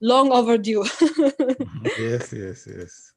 long overdue. Yes, yes, yes.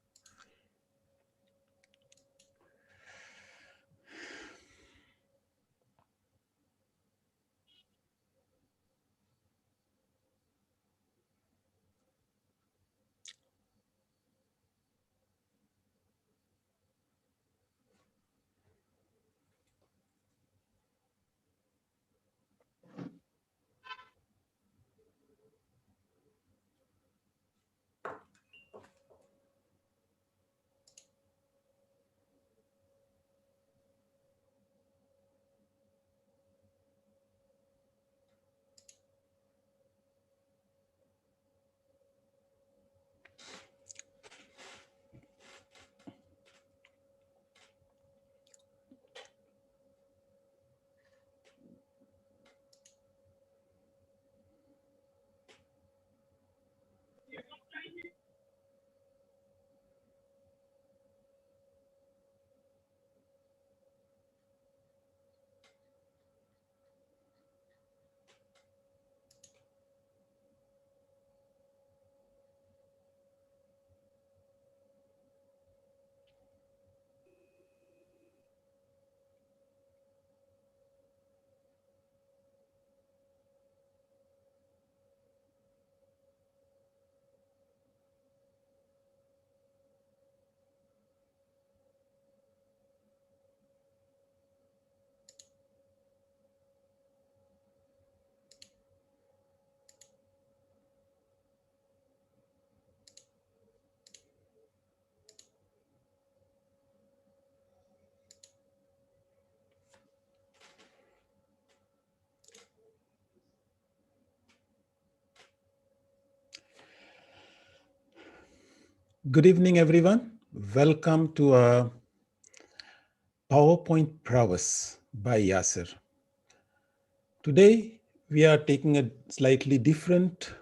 Good evening, everyone. Welcome to PowerPoint Prowess by Yassir. Today, we are taking a slightly different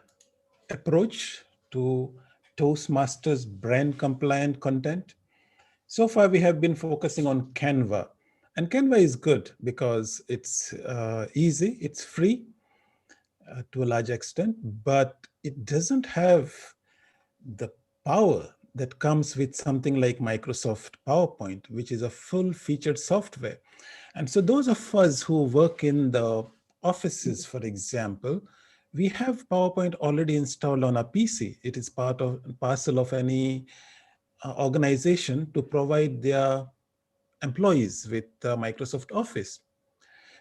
approach to Toastmasters brand compliant content. So far, we have been focusing on Canva. And Canva is good because it's easy, it's free to a large extent, but it doesn't have the power that comes with something like Microsoft PowerPoint, which is a full-featured software. And so those of us who work in the offices, for example, we have PowerPoint already installed on a PC. It is part of parcel of any organization to provide their employees with Microsoft Office.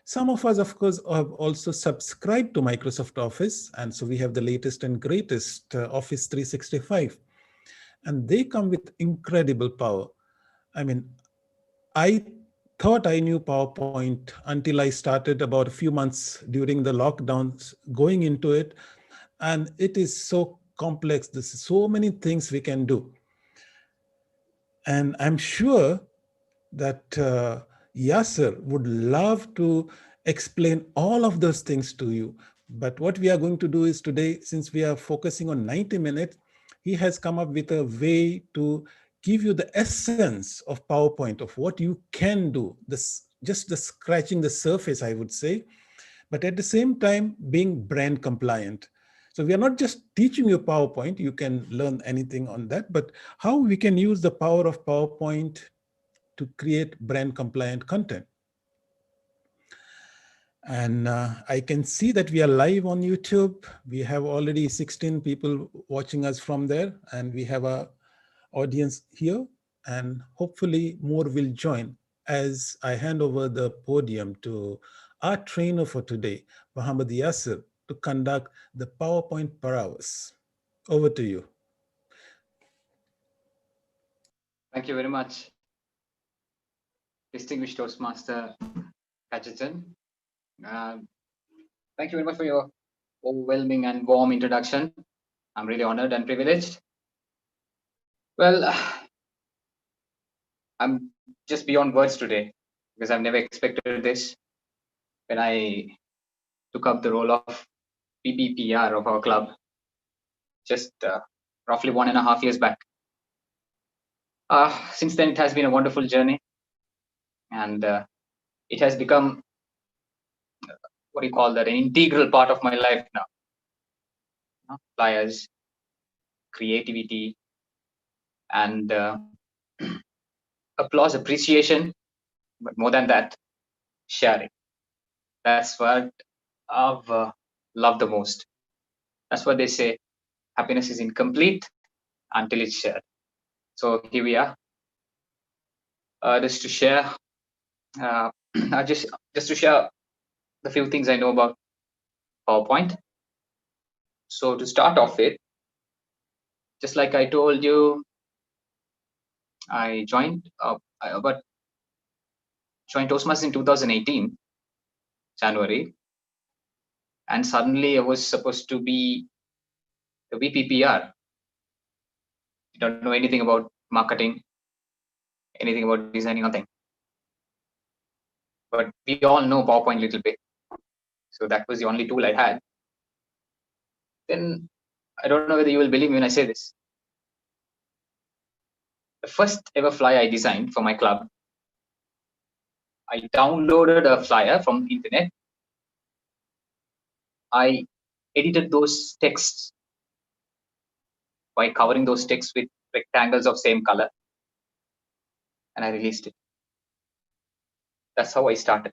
Some of us, of course, have also subscribed to Microsoft Office. And so we have the latest and greatest Office 365. And they come with incredible power. I mean, I thought I knew PowerPoint until I started about a few months during the lockdowns going into it. And it is so complex. There's so many things we can do. And I'm sure that Yassir would love to explain all of those things to you. But what we are going to do is today, since we are focusing on 90 minutes, he has come up with a way to give you the essence of PowerPoint, of what you can do, this, just the scratching the surface, I would say, but at the same time being brand compliant. So we are not just teaching you PowerPoint, you can learn anything on that, but how we can use the power of PowerPoint to create brand compliant content. And I can see that we are live on YouTube. We have already 16 people watching us from there, and we have a audience here, and hopefully more will join as I hand over the podium to our trainer for today, Muhammad Yassir, to conduct the PowerPoint Prowess. Over to you. Thank you very much, distinguished Toastmaster Hutchinson. Thank you very much for your overwhelming and warm introduction. I'm really honored and privileged. Well, I'm just beyond words today because I've never expected this. When I took up the role of PBPR of our club just roughly 1.5 years back. Since then, it has been a wonderful journey, and it has become, what do you call that, an integral part of my life now. Flyers, creativity, and applause, appreciation, but more than that, sharing. That's what I've loved the most. That's what they say. Happiness is incomplete until it's shared. So here we are. Just to share, uh, just to share the few things I know about PowerPoint. So to start off with, just like I told you, I joined Toastmasters in 2018 January, and suddenly I was supposed to be the VPPR. You don't know anything about marketing, anything about designing, nothing. But we all know PowerPoint a little bit. So that was the only tool I had. Then I don't know whether you will believe me when I say this. The first ever flyer I designed for my club, I downloaded a flyer from internet. I edited those texts by covering those texts with rectangles of same color, and I released it. That's how I started.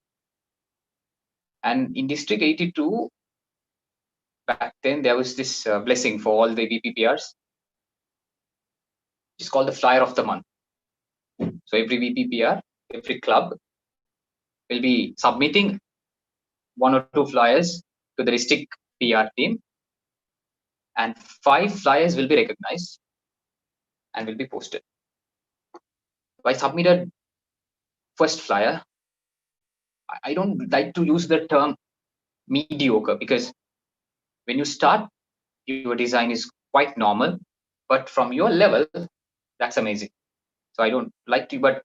And in District 82, back then there was this blessing for all the VPPRs. It's called the Flyer of the Month. So every VPPR, every club will be submitting 1 or 2 flyers to the district PR team, and 5 flyers will be recognized and will be posted. So I submitted first flyer. I don't like to use the term mediocre, because when you start, your design is quite normal, but from your level, that's amazing. So I don't like to, but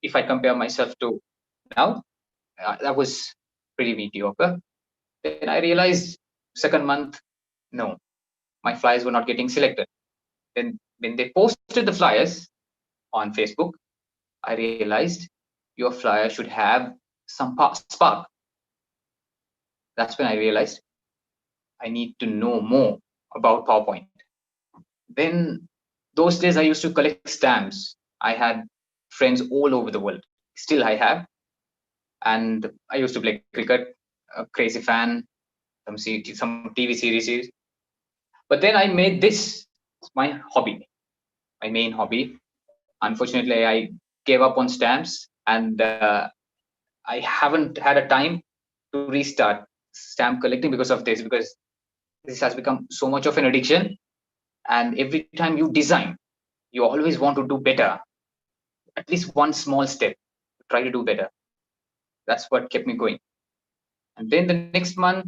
if I compare myself to now, that was pretty mediocre. Then I realized second month, no, my flyers were not getting selected. Then when they posted the flyers on Facebook, I realized your flyer should have some spark. That's when I realized I need to know more about PowerPoint. Then those days I used to collect stamps. I had friends all over the world. Still I have. And I used to play cricket, a crazy fan, some TV series. But then I made this my hobby, my main hobby. Unfortunately, I gave up on stamps, and I haven't had a time to restart stamp collecting because of this, because this has become so much of an addiction. And every time you design, you always want to do better, at least one small step, try to do better. That's what kept me going. And then the next month,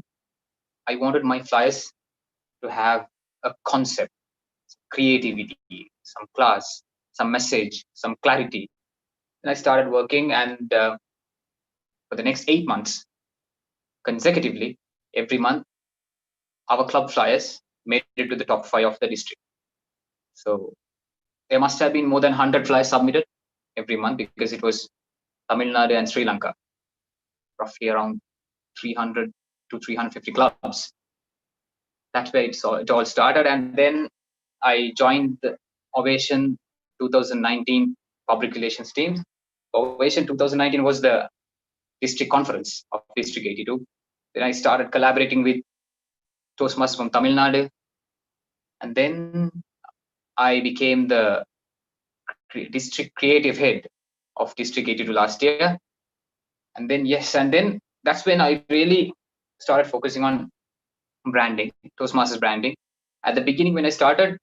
I wanted my flyers to have a concept, creativity, some class, some message, some clarity. And I started working, and for the next 8 months, consecutively, every month, our club flyers made it to the top 5 of the district. So there must have been more than 100 flyers submitted every month, because it was Tamil Nadu and Sri Lanka, roughly around 300 to 350 clubs. That's where it all started. And then I joined the Ovation 2019 public relations team. Ovation 2019 was the district conference of District 82. Then I started collaborating with Toastmasters from Tamil Nadu. And then I became the district creative head of District 82 last year. And then, that's when I really started focusing on branding, Toastmasters branding. At the beginning, when I started,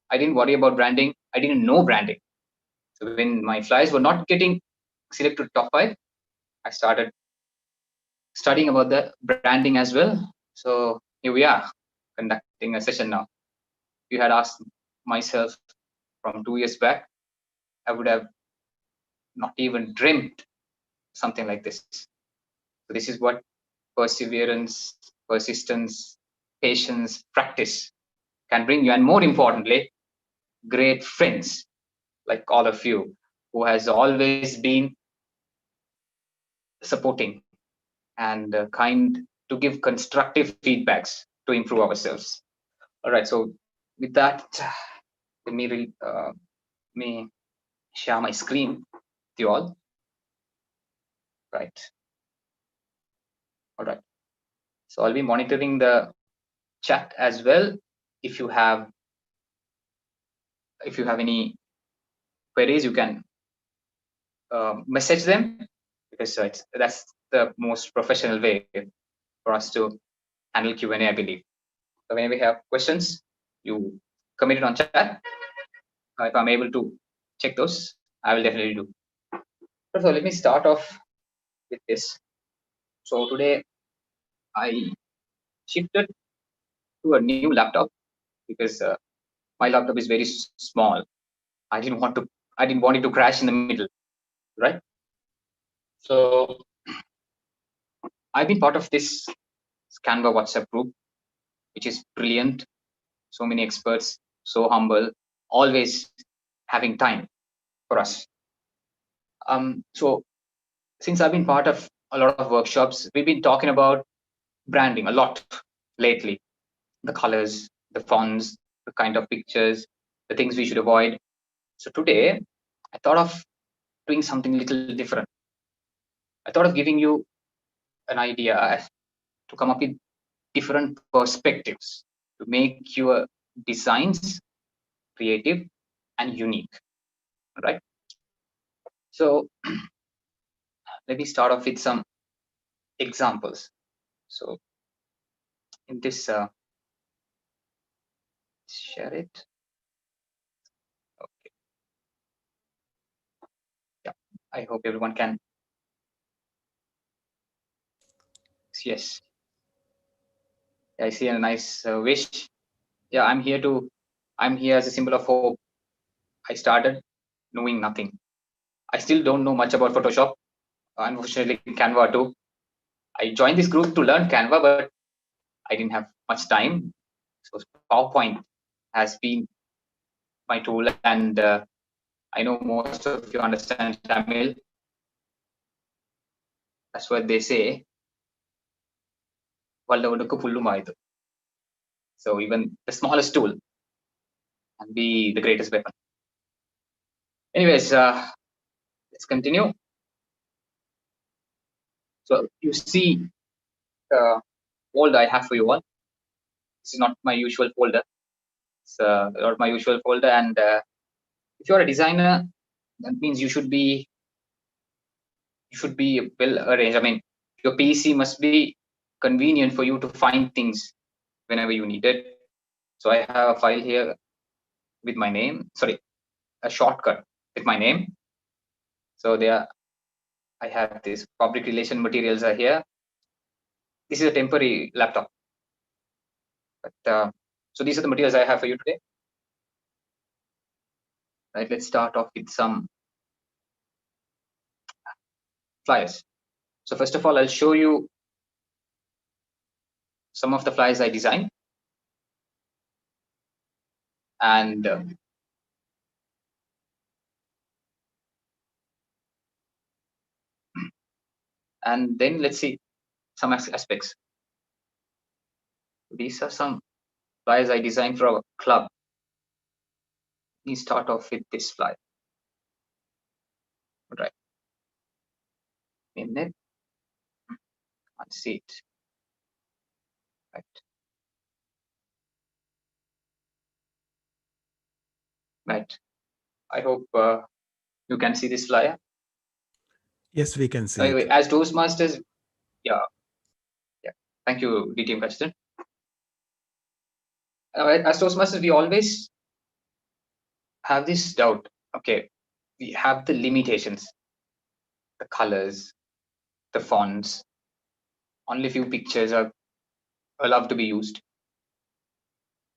I didn't worry about branding. I didn't know branding. So when my flyers were not getting selected top 5, I started studying about the branding as well. So here we are, conducting a session now. If you had asked myself from 2 years back, I would have not even dreamt something like this. So this is what perseverance, persistence, patience, practice can bring you. And more importantly, great friends like all of you, who has always been supporting and kind to give constructive feedbacks to improve ourselves. All right, so with that, let me share my screen with you all. Right. All right. So I'll be monitoring the chat as well. If you have any queries, you can message them, because that's the most professional way for us to handle Q&A, I believe. So whenever you have questions, you comment it on chat. If I'm able to check those, I will definitely do. So let me start off with this. So today I shifted to a new laptop because my laptop is very small. I didn't want it to crash in the middle, right? So I've been part of this Canva WhatsApp group, which is brilliant. So many experts, so humble, always having time for us. So since I've been part of a lot of workshops, we've been talking about branding a lot lately. The colors, the fonts, the kind of pictures, the things we should avoid. So today, I thought of doing something a little different. I thought of giving you an idea to come up with different perspectives to make your designs creative and unique. Right. So let me start off with some examples. So in this, share it. Okay. Yeah. I hope everyone can. Yes. I see a nice wish. Yeah, I'm here as a symbol of hope. I started knowing nothing. I still don't know much about Photoshop. Unfortunately, Canva too. I joined this group to learn Canva, but I didn't have much time. So PowerPoint has been my tool, and I know most of you understand Tamil. That's what they say. So even the smallest tool can be the greatest weapon. Anyways, let's continue. So you see the folder I have for you all. This is not my usual folder. It's not my usual folder, and if you're a designer, that means you should be well arranged. I mean, your PC must be convenient for you to find things whenever you need it. So I have a file here with my name. Sorry, a shortcut with my name. So there, I have this public relation materials are here. This is a temporary laptop, but so these are the materials I have for you today. Right, let's start off with some flyers. So first of all, I'll show you some of the flyers I designed, and then let's see some aspects. These are some flyers I designed for our club. Let me start off with this flyer. Right. In it, can't see it. Right. Right. I hope you can see this flyer. Yes, we can see anyway, it. As Toastmasters, yeah. Thank you, DTM Preston. As Toastmasters, we always have this doubt. Okay, we have the limitations, the colors, the fonts. Only few pictures are allowed to be used.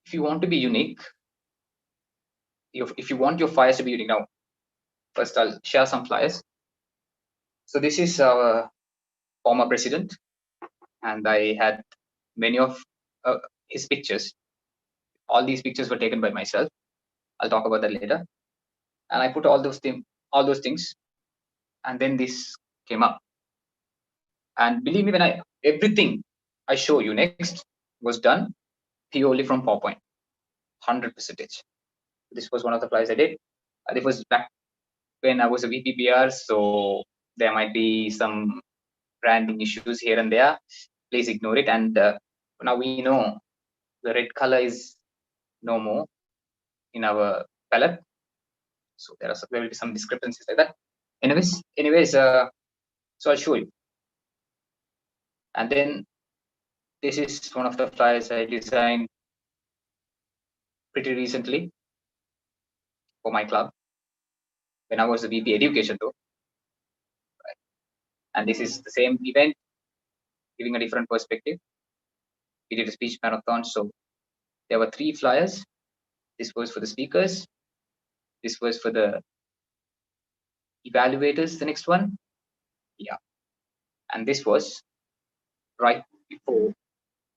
If you want to be unique, if you want your flyers to be unique, now first I'll share some flyers. So this is our former president, and I had many of his pictures. All these pictures were taken by myself. I'll talk about that later. And I put all those things, and then this came up. And believe me, when everything I show you next was done purely from PowerPoint. 100%. This was one of the flyers I did. It was back when I was a VPPR, so there might be some branding issues here and there. Please ignore it. And now we know the red color is no more in our palette, so there will be some discrepancies like that. Anyways, so I'll show you. And then this is one of the flyers I designed pretty recently for my club when I was the VP Education though. Right. And this is the same event, giving a different perspective. We did a speech marathon, so there were 3 flyers. This was for the speakers. This was for the evaluators, the next one. Yeah. And this was right before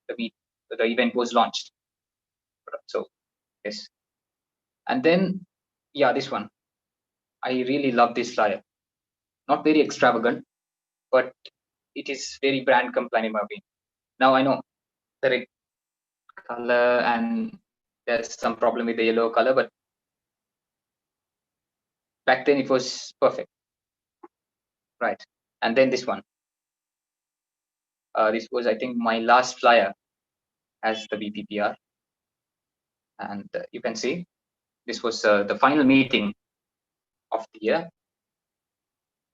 the event was launched. So yes. And then, yeah, this one. I really love this flyer. Not very extravagant, but it is very brand compliant in my opinion. Now I know the red color and there's some problem with the yellow color, but back then it was perfect. Right. And then this one. This was, I think, my last flyer as the VPPR. And you can see this was the final meeting of the year.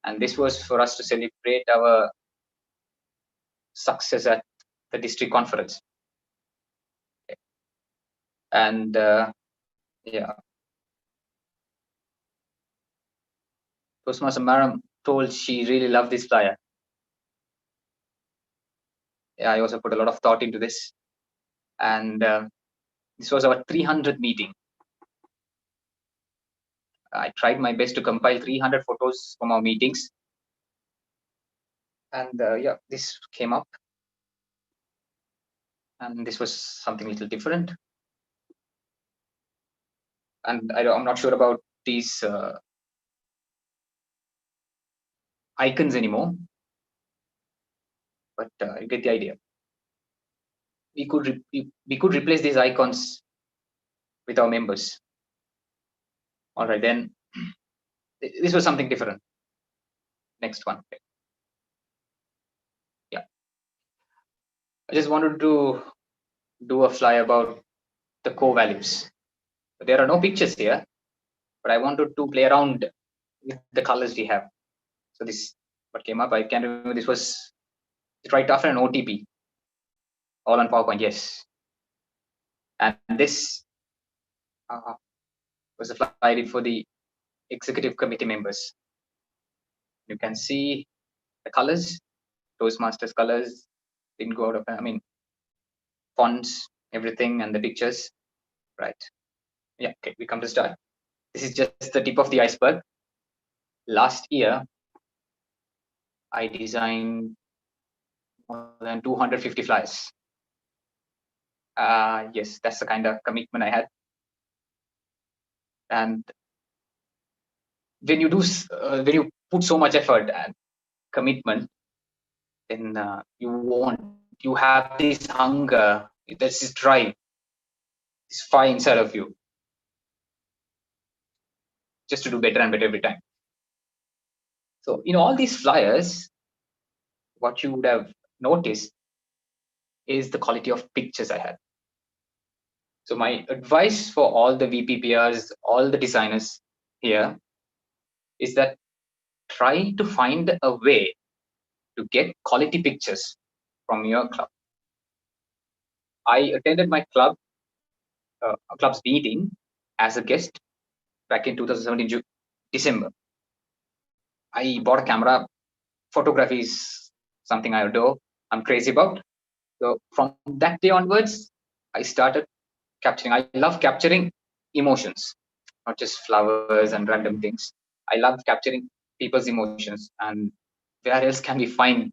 And this was for us to celebrate our success at the district conference. Okay. And yeah, Toastmaster Madam told she really loved this flyer. Yeah, I also put a lot of thought into this. And this was our 300th meeting. I tried my best to compile 300 photos from our meetings. And yeah, this came up. And this was something a little different. And I'm not sure about these icons anymore, but you get the idea. We could replace these icons with our members. All right, then this was something different. Next one. Yeah, I just wanted to do a fly about the core values. There are no pictures here, but I wanted to play around with the colors we have. So this what came up. I can't remember. This was right after an OTP, all on PowerPoint. Yes, and this was a fly I did for the executive committee members. You can see the colors, Toastmasters colors didn't go out of, I mean, fonts, everything, and the pictures, right? Yeah, okay, we come to start. This is just the tip of the iceberg. Last year, I designed more than 250 flyers. Yes, that's the kind of commitment I had. And when you do, when you put so much effort and commitment, then you have this hunger, there's this drive, this fire inside of you, just to do better and better every time. So in all these flyers, what you would have noticed is the quality of pictures I had. So my advice for all the VPPRs, all the designers here, is that try to find a way to get quality pictures from your club. I attended my club's meeting as a guest back in 2017 December. I bought a camera. Photography is something I adore. I'm crazy about. So from that day onwards, I started capturing. I love capturing emotions, not just flowers and random things. I love capturing people's emotions. And where else can we find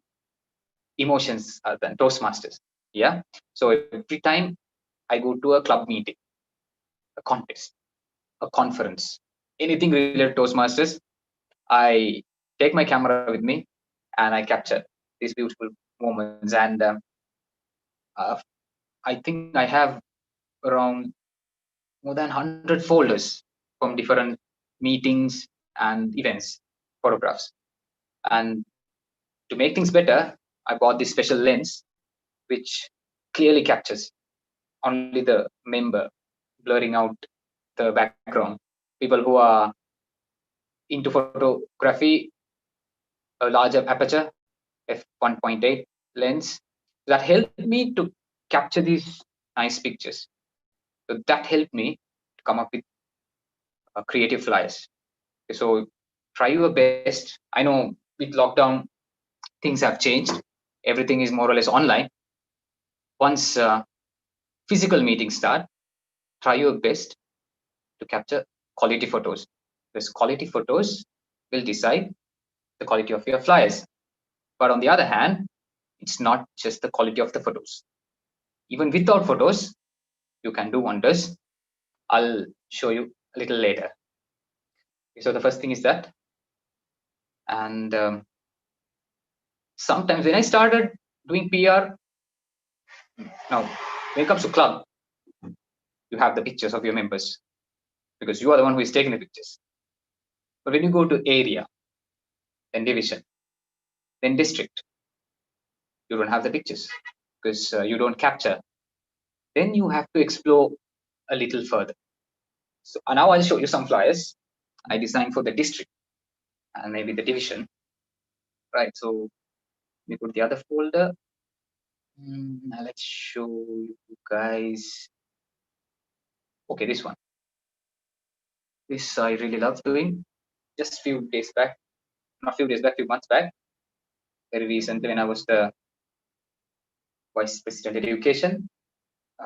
emotions than Toastmasters? Yeah. So every time I go to a club meeting, a contest, a conference, anything related to Toastmasters, I take my camera with me and I capture these beautiful moments. And I think I have around more than 100 folders from different meetings and events, photographs. And to make things better, I bought this special lens which clearly captures only the member, blurring out the background. People who are into photography, a larger aperture, f1.8 lens, that helped me to capture these nice pictures. So that helped me to come up with creative flyers. So try your best. I know with lockdown things have changed. Everything is more or less online. Once physical meetings start, try your best to capture quality photos. Because quality photos will decide the quality of your flyers. But on the other hand, it's not just the quality of the photos. Even without photos, you can do wonders. I'll show you a little later. So the first thing is that, and sometimes when I started doing PR, now when it comes to club, you have the pictures of your members because you are the one who is taking the pictures. But when you go to area, then division, then district, you don't have the pictures because you don't capture. Then you have to explore a little further. So now I'll show you some flyers I designed for the district and maybe the division. Right. So we put the other folder. Now let's show you guys. Okay, this one. This I really love doing. Just few days back, not few days back, few months back, very recently when I was the vice president education.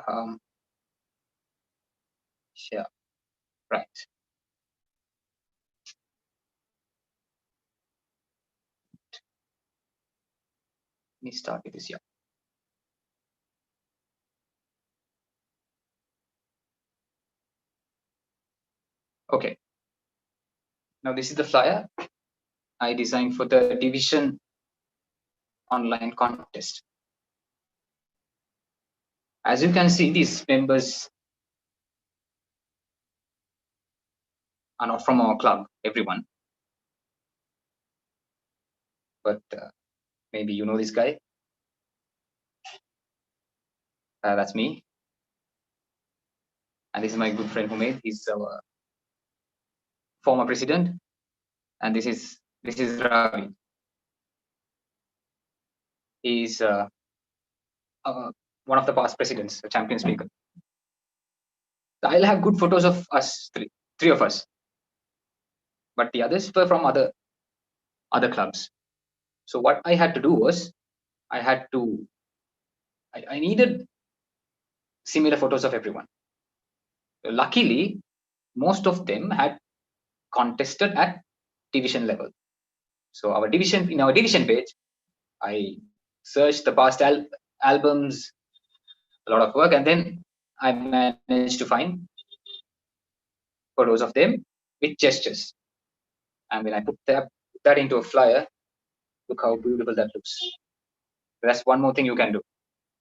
Um, yeah, right. Let me start with this. Yeah. Okay. Now this is the flyer I designed for the division online contest. As you can see, these members are not from our club, everyone. But maybe you know this guy. That's me. And this is my good friend Humaid. He's our former president. And this is Ravi. He's one of the past presidents, a champion speaker. I'll have good photos of us three of us, but the others were from other clubs. So what I had to do was I needed similar photos of everyone. Luckily, most of them had contested at division level. So in our division page, I searched the past albums, a lot of work, and then I managed to find photos of them with gestures. And when I put that into a flyer, look how beautiful that looks. That's one more thing you can do.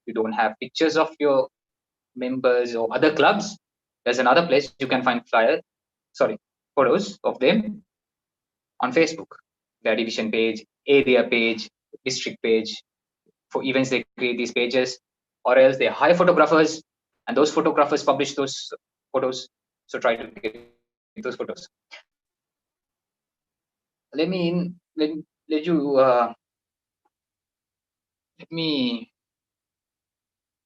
You don't have pictures of your members or other clubs. There's another place you can find photos of them on Facebook. Their division page, area page, district page. For events, they create these pages, or else they hire photographers, and those photographers publish those photos. So try to get those photos. Let me let you let me.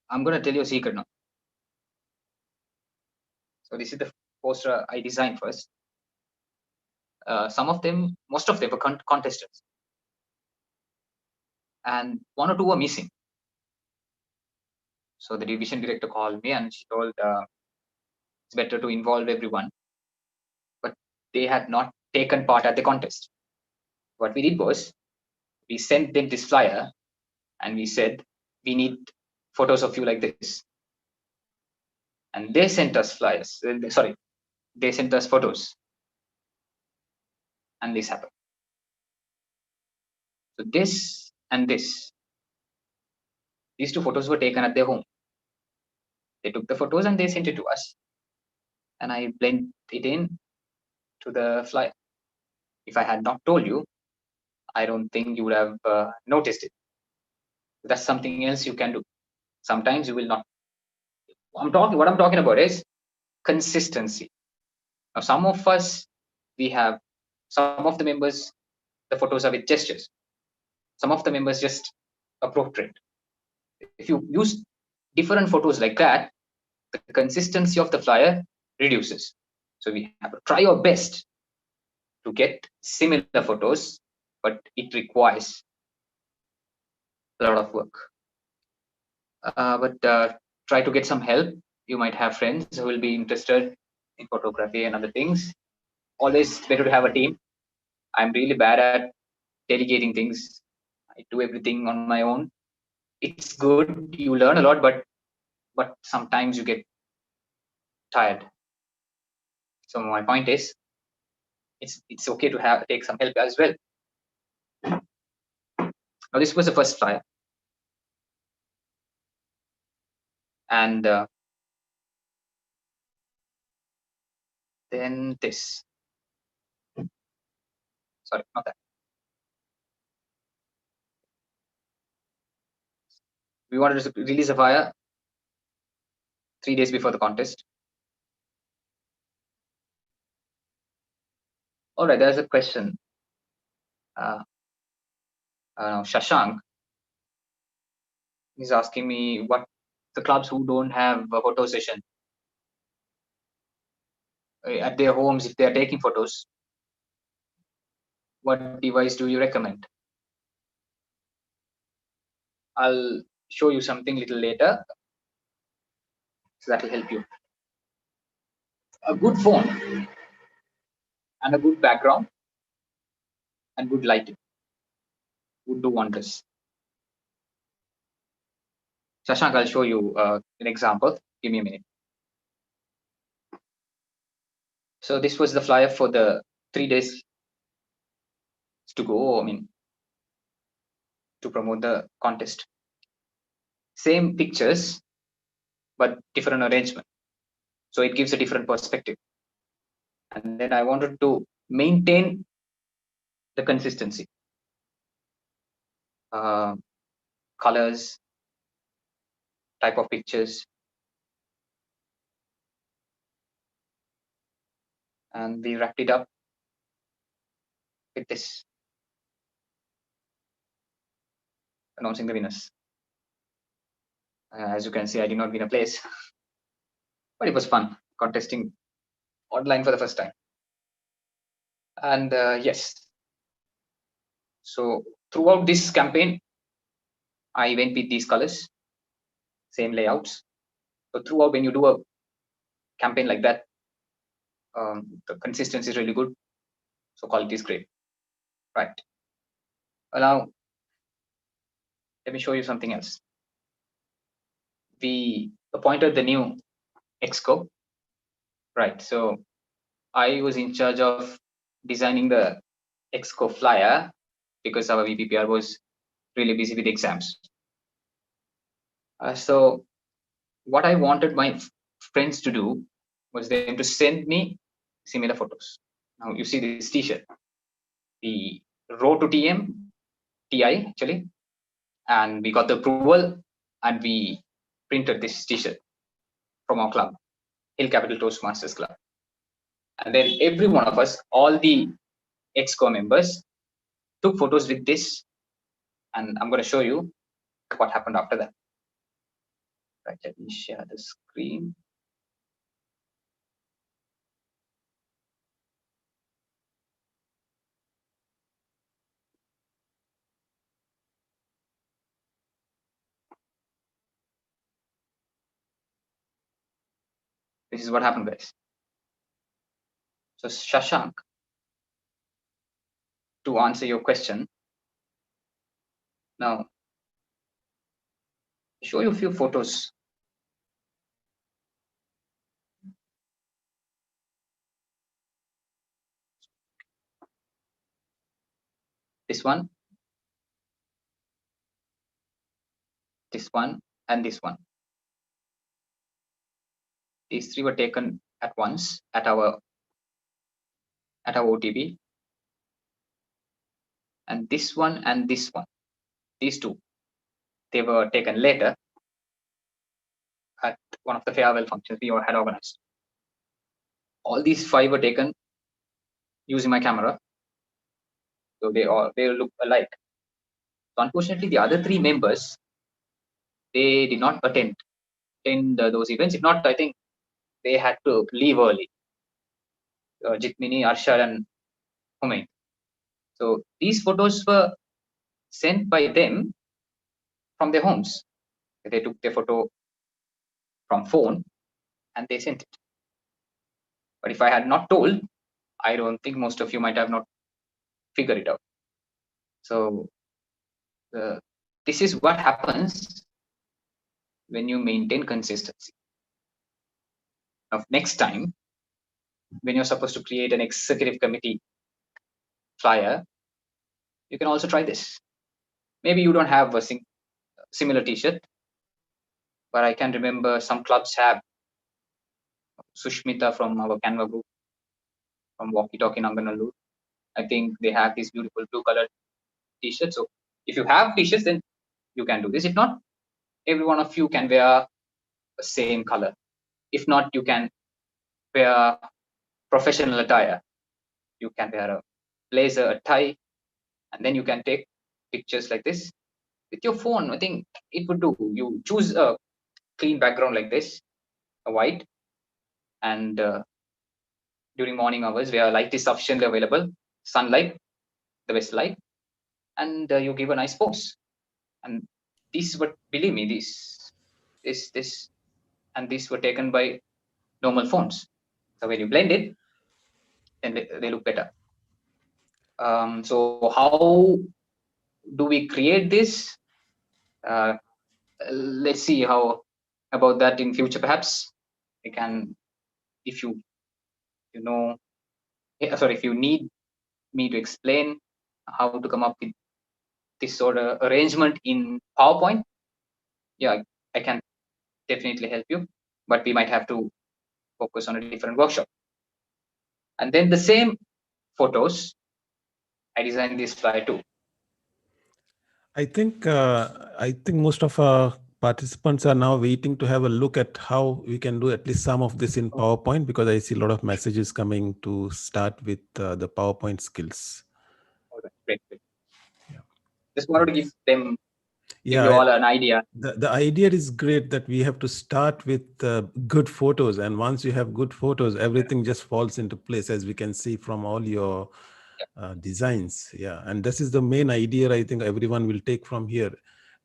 I'm gonna tell you a secret now. So this is the poster I designed first. Most of them were contestants, and one or two were missing. So the division director called me and she told it's better to involve everyone, but they had not taken part at the contest. What we did was we sent them this flyer and we said, we need photos of you like this. And they sent us flyers. They sent us photos. And this happened. So this and this, these two photos were taken at their home. They took the photos and they sent it to us. and I blend it in to the flyer. If I had not told you, I don't think you would have noticed it. That's something else you can do. Sometimes you will not. What I'm talking about is consistency. Now, some of us, we have some of the members, the photos are with gestures. Some of the members just a portrait. If you use different photos like that, the consistency of the flyer reduces. So we have to try our best to get similar photos, but it requires a lot of work. But try to get some help. You might have friends who will be interested in photography and other things. Always better to have a team. I'm really bad at delegating things. I do everything on my own. It's good, you learn a lot, but sometimes you get tired. So my point is, it's okay to take some help as well. Now this was the first flyer, and then this. Sorry, not that. We wanted to release a flyer 3 days before the contest. All right, there's a question. Shashank is asking me what the clubs who don't have a photo session at their homes, if they are taking photos, what device do you recommend? I'll show you something little later, so that will help you. A good phone and a good background and good lighting would do wonders. Shashank, I'll show you an example. Give me a minute. So this was the flyer for the 3 days to go, I mean, to promote the contest. Same pictures, but different arrangement. So it gives a different perspective. And then I wanted to maintain the consistency. Colors, type of pictures. And we wrapped it up with this, announcing the winners. As you can see, I did not win a place, but it was fun contesting online for the first time. And yes, so throughout this campaign, I went with these colors, same layouts. So throughout, when you do a campaign like that, the consistency is really good. So quality is great, right? Now, let me show you something else. We appointed the new exco, right? So I was in charge of designing the exco flyer because our VPPR was really busy with exams. So what I wanted my friends to do was them to send me similar photos. Now you see this t-shirt, the row to TI actually, and we got the approval and we printed this t-shirt from our club, Hill Capital Toastmasters Club. And then every one of us, all the exco members, took photos with this, and I'm going to show you what happened after that. Right, let me share the screen. This is what happened, guys. So Shashank, to answer your question, now show you a few photos. This one, and this one. These three were taken at once at our OTP, and this one, these two, they were taken later at one of the farewell functions we had organized. All these 5 were taken using my camera, so they look alike. So unfortunately, the other 3 members, they did not attend those events. If not, I think they had to leave early. Jitmini, Arshad, and Humain. So these photos were sent by them from their homes. They took their photo from phone and they sent it. But if I had not told, I don't think most of you might have not figured it out. So this is what happens when you maintain consistency. Now, next time, when you're supposed to create an executive committee flyer, you can also try this. Maybe you don't have a similar t-shirt, but I can remember some clubs have. Sushmita from our Canva group, from Walkie Talkie Nanganallur, I think they have these beautiful blue colored t-shirts. So if you have t-shirts, then you can do this. If not, every one of you can wear the same color. If not, you can wear professional attire. You can wear a blazer, a tie, and then you can take pictures like this with your phone. I think it would do. You choose a clean background like this, a white, and during morning hours where light is sufficiently available, sunlight, the best light, and you give a nice pose. And these were, believe me, this and these were taken by normal phones. So when you blend it, then they look better. So how do we create this? Let's see how about that in future. Perhaps we can, if you know, sorry, if you need me to explain how to come up with this sort of arrangement in PowerPoint, yeah, I can definitely help you, but we might have to focus on a different workshop. And then the same photos, I designed this flyer too. I think most of our participants are now waiting to have a look at how we can do at least some of this in PowerPoint, because I see a lot of messages coming to start with the PowerPoint skills. Oh, great. Yeah. Just wanted to give them, Yeah, you all an idea. The idea is great that we have to start with good photos, and once you have good photos, everything just falls into place, as we can see from all your designs. Yeah, and this is the main idea I think everyone will take from here.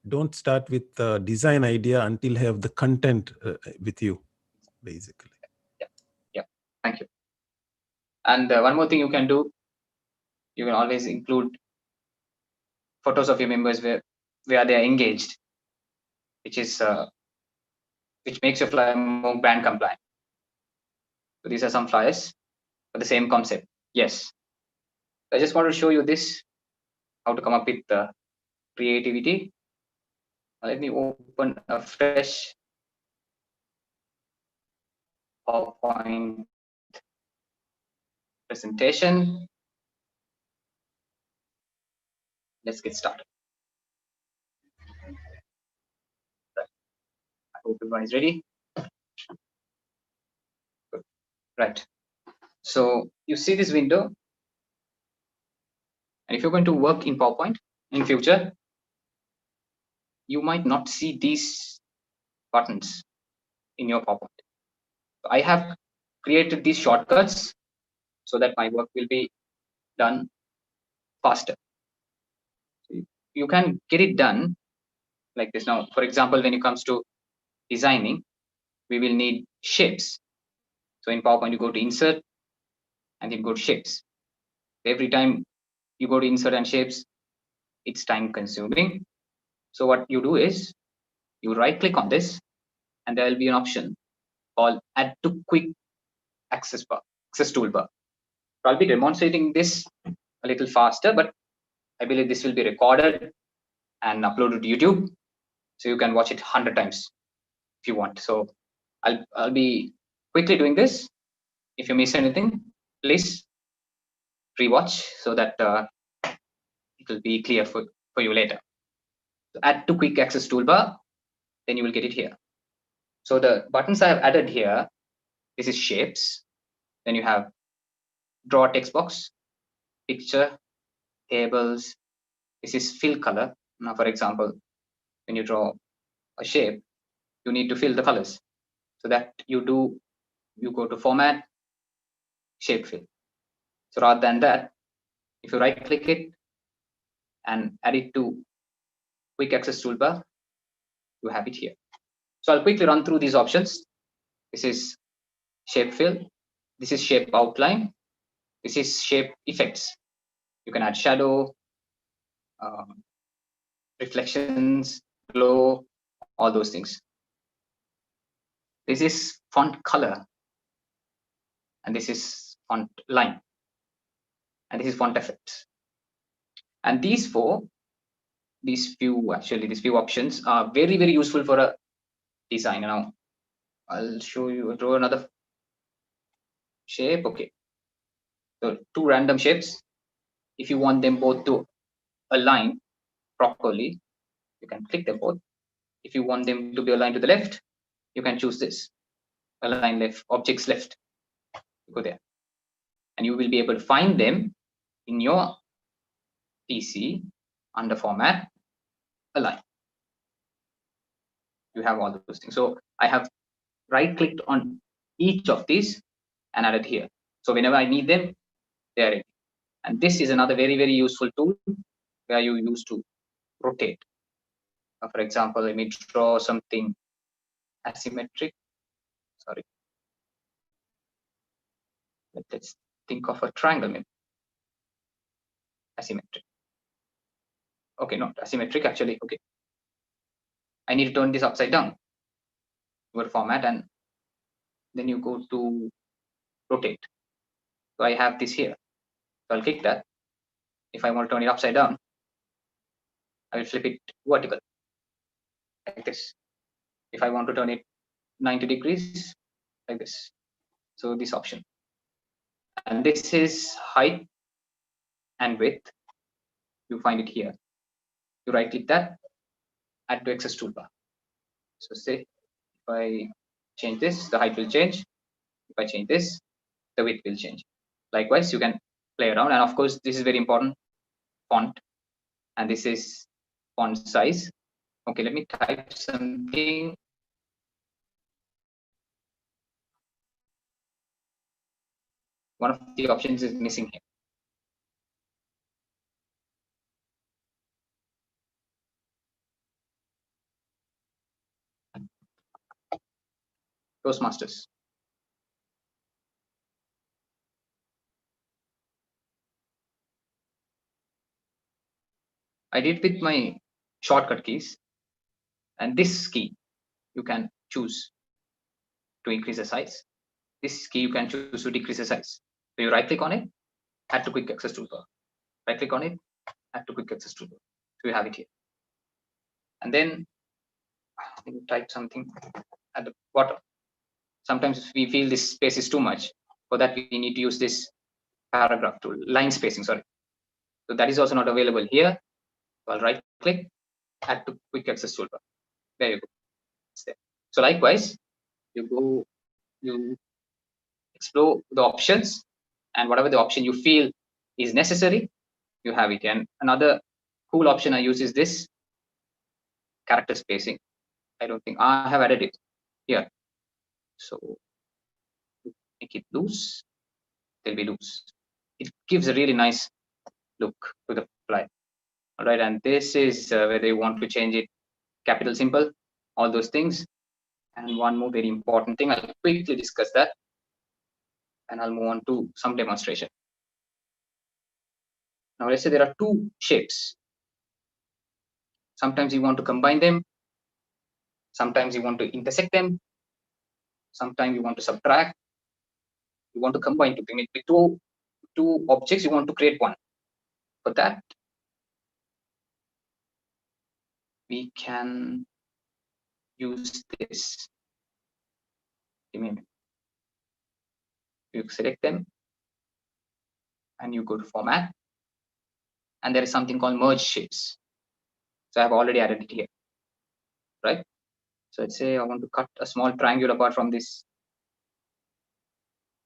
Don't start with the design idea until you have the content with you, basically. Yeah, thank you. And one more thing you can do, you can always include photos of your members where they are engaged, which makes your flyer more brand compliant. So these are some flyers for the same concept. Yes, I just want to show you this, how to come up with the creativity. Let me open a fresh PowerPoint presentation. Let's get started. Right. I hope everyone is ready. Good. Right. So you see this window, and if you're going to work in PowerPoint in future, you might not see these buttons in your PowerPoint. So I have created these shortcuts so that my work will be done faster. So you can get it done like this. Now, for example, when it comes to designing, we will need shapes. So in PowerPoint, you go to Insert and then go to Shapes. Every time you go to Insert and Shapes, it's time consuming. So what you do is you right click on this, and there will be an option called Add to Quick Access Toolbar. So I'll be demonstrating this a little faster, but I believe this will be recorded and uploaded to YouTube, so you can watch it 100 times if you want. So I'll be quickly doing this. If you miss anything, please rewatch so that it will be clear for you later. So add to quick access toolbar, then you will get it here. So the buttons I have added here, this is shapes. Then you have draw text box, picture, tables. This is fill color. Now, for example, when you draw a shape, you need to fill the colors. So that you go to format, shape fill. So rather than that, if you right click it and add it to quick access toolbar, you have it here. So I'll quickly run through these options. This is shape fill. This is shape outline. This is shape effects. You can add shadow, reflections, glow, all those things. This is font color, and this is font line, and this is font effects. And these few options are very, very useful for a design. Now I'll show you, draw another shape. Okay, so two random shapes. If you want them both to align properly, you can click them both. If you want them to be aligned to the left, you can choose this, align left, objects left. Go there, and you will be able to find them in your PC under format, align. You have all those things. So I have right clicked on each of these and added here. So whenever I need them, they are in. And this is another very, very useful tool where you use to rotate. For example, let me draw something asymmetric. Sorry. Let's think of a triangle, maybe. Asymmetric. Okay, not asymmetric actually. Okay. I need to turn this upside down. Your format, and then you go to rotate. So I have this here. So I'll click that. If I want to turn it upside down, I will flip it vertical like this. If I want to turn it 90 degrees like this. So this option. And this is height and width. You find it here. You right click that, add to access toolbar. So say if I change this, the height will change. If I change this, the width will change. Likewise, you can play around. And of course, this is very important, font. And this is font size. Okay, let me type something. One of the options is missing here. Toastmasters. I did with my shortcut keys, and this key you can choose to increase the size. This key you can choose to decrease the size. So you right click on it, add to quick access toolbar. Right click on it, add to quick access toolbar. So you have it here. And then you type something at the bottom. Sometimes we feel this space is too much. For that, we need to use this paragraph tool, line spacing, sorry. So that is also not available here. So I'll right click, add to quick access toolbar. There you go. It's there. So likewise, you explore the options, and whatever the option you feel is necessary, you have it. And another cool option I use is this character spacing. I don't think I have added it here. So make it loose, they'll be loose. It gives a really nice look to the fly. All right, and this is whether you want to change it capital, simple, all those things. And one more very important thing, I'll quickly discuss that, and I'll move on to some demonstration. Now let's say there are two shapes. Sometimes you want to combine them. Sometimes you want to intersect them. Sometimes you want to subtract. You want to combine two objects. You want to create one. For that, we can use this. You select them and you go to format, and there is something called merge shapes. So I've already added it here, right? So let's say I want to cut a small triangle apart from this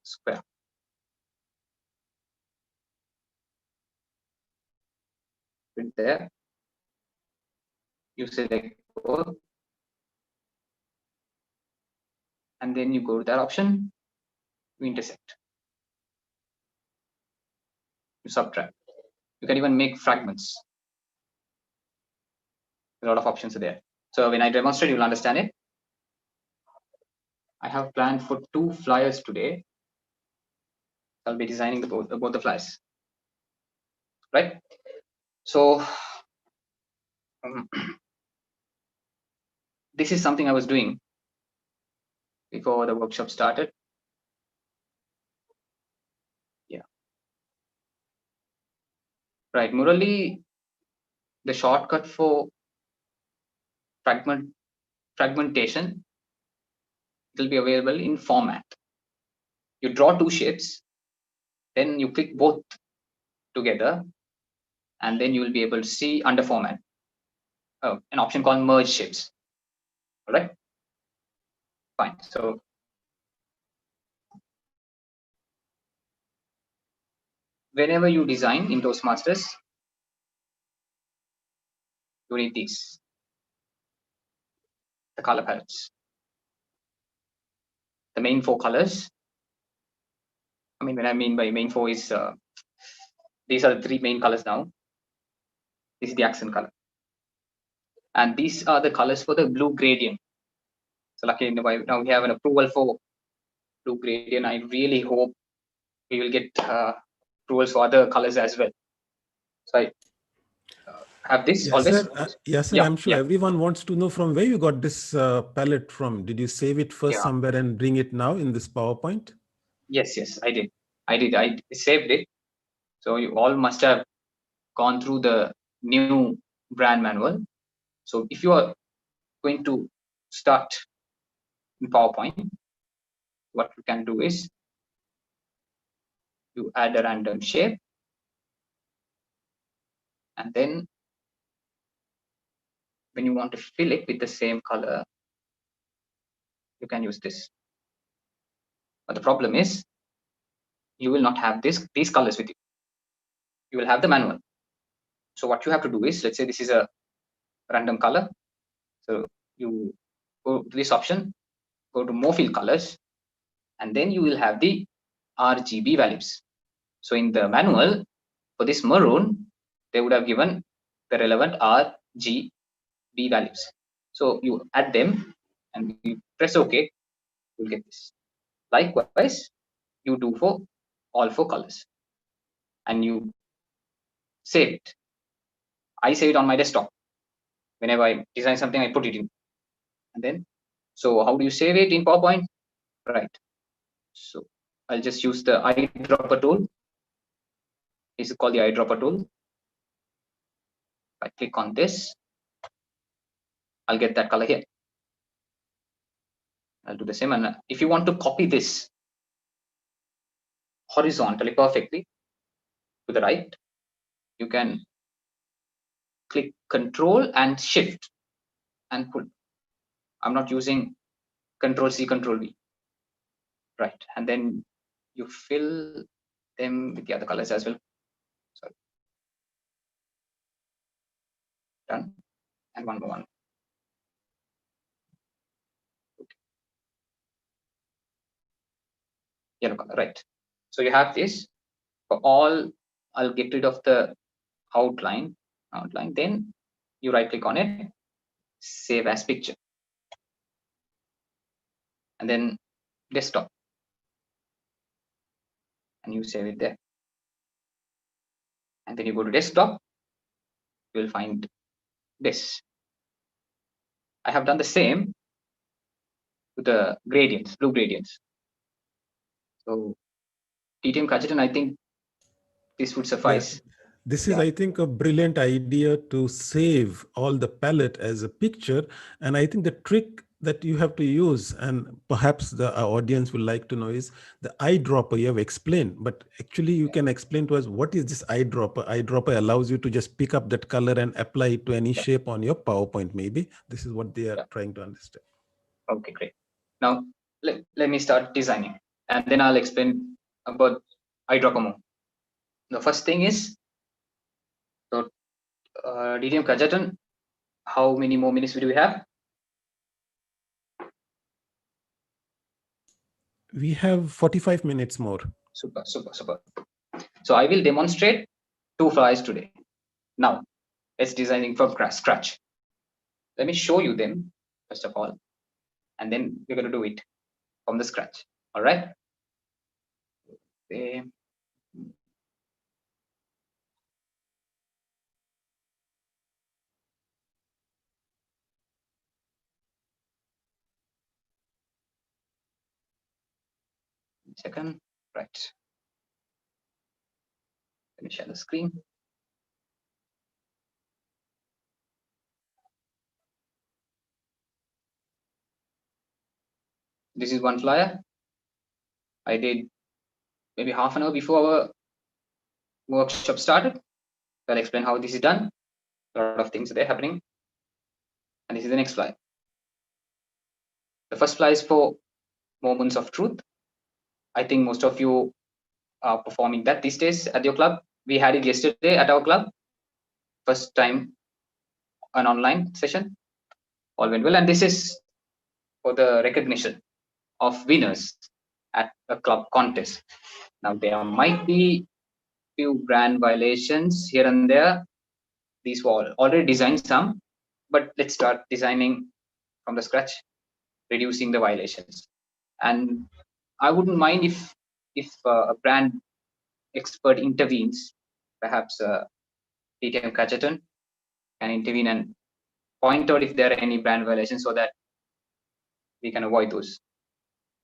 square. Put it there. You select both, and then you go to that option, you intersect, you subtract. You can even make fragments. A lot of options are there. So when I demonstrate, you'll understand it. I have planned for 2 flyers today. I'll be designing both the flyers, right? So this is something I was doing before the workshop started. Yeah. Right. Murali, the shortcut for fragmentation, it will be available in format. You draw 2 shapes, then you click both together, and then you will be able to see under format an option called merge shapes. All right. Fine. So whenever you design in Toastmasters, you need these, the color palettes, the main 4 colors. I mean, when I mean by main 4 is these are the 3 main colors now. This is the accent color, and these are the colors for the blue gradient. So luckily now we have an approval for blue gradient. I really hope we will get approvals for other colors as well. So I have this always. Yes, sir. Yeah, I'm sure everyone wants to know from where you got this palette from. Did you save it first somewhere and bring it now in this PowerPoint? Yes, I did. I saved it. So you all must have gone through the new brand manual. So if you are going to start in PowerPoint, what you can do is you add a random shape, and then when you want to fill it with the same color, you can use this. But the problem is you will not have these colors with you. You will have the manual. So what you have to do is, let's say this is a random color. So you go to this option, go to more fill colors, and then you will have the RGB values. So in the manual for this maroon, they would have given the relevant RGB values. So you add them and you press OK, you'll get this. Likewise, you do for all 4 colors, and you save it. I save it on my desktop. Whenever I design something, I put it in. And then, so how do you save it in PowerPoint? Right. So I'll just use the eyedropper tool. This is called the eyedropper tool. If I click on this, I'll get that color here. I'll do the same. And if you want to copy this horizontally perfectly to the right, you can click Control and Shift and pull. I'm not using Control C, Control V. Right. And then you fill them with the other colors as well. Sorry. Done. And one more one. Okay. Yellow color, right. So you have this for all. I'll get rid of the outline, then you right click on it, save as picture, and then desktop, and you save it there. And then you go to desktop, you will find this. I have done the same to the gradients, blue gradients. So TTM Kajitan, I think this would suffice. Yeah. This is, I think, a brilliant idea to save all the palette as a picture. And I think the trick that you have to use, and perhaps our audience will like to know, is the eyedropper. You have explained, but actually you can explain to us what is this eyedropper. Eyedropper allows you to just pick up that color and apply it to any Yeah. shape on your PowerPoint. Maybe this is what they are Yeah. trying to understand. Okay, great. Now let me start designing, and then I'll explain about eyedropper more. The first thing is, so DTM Kajatan, how many more minutes do we have? We have 45 minutes more. Super, super, super. So I will demonstrate 2 flyers today. Now let's designing from scratch. Let me show you them first of all, and then we're going to do it from the scratch. All right. Okay. Second, right. Let me share the screen. This is one flyer I did maybe half an hour before our workshop started. I'll explain how this is done. A lot of things are there happening. And this is the next flyer. The first flyer is for moments of truth. I think most of you are performing that these days at your club. We had it yesterday at our club. First time an online session. All went well. And this is for the recognition of winners at a club contest. Now there might be few brand violations here and there. These were already designed some, but let's start designing from the scratch, reducing the violations. And I wouldn't mind if a brand expert intervenes, perhaps DTM Kachetan can intervene and point out if there are any brand violations so that we can avoid those.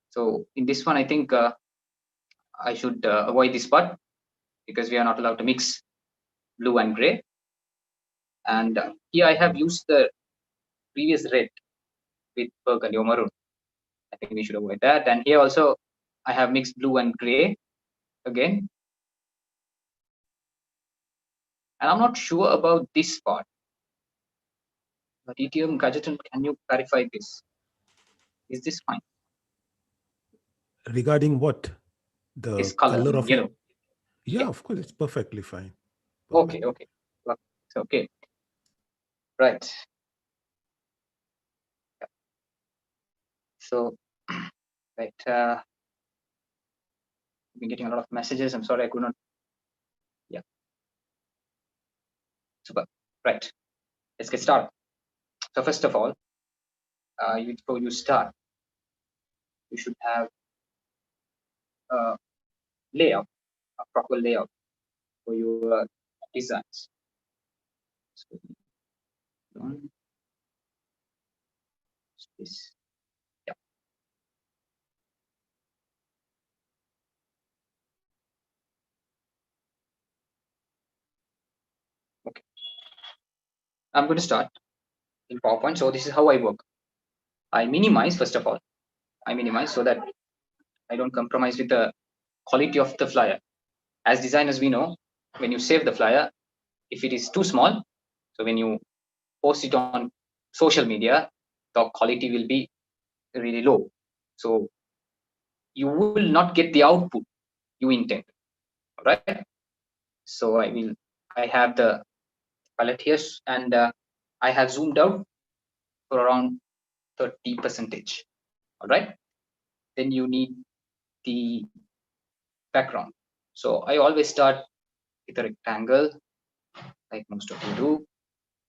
So in this one, I think I should avoid this part because we are not allowed to mix blue and gray. And here I have used the previous red with burgundy or maroon. I think we should avoid that. And here also I have mixed blue and gray again. And I'm not sure about this part. But ETM Gadgeton, can you clarify this? Is this fine? Regarding what? This The color, color of it? yellow. Yeah, Yeah. of course, it's perfectly fine. Okay, Perfect. okay. So, okay. Right. So, right. I've been getting a lot of messages. I'm sorry I could not. Yeah. Super. Right. Let's get started. So first of all, before you start, you should have a layout, a proper layout for your designs. So, this. Yeah. Okay. I'm going to start in PowerPoint. So this is how I work. I minimize first of all. I minimize so that I don't compromise with the quality of the flyer. As designers, we know when you save the flyer, if it is too small, so when you post it on social media, the quality will be really low. So you will not get the output you intend. All right. So I have the palette here, and I have zoomed out for around 30%. All right. Then you need the background. So I always start with a rectangle, like most of you do.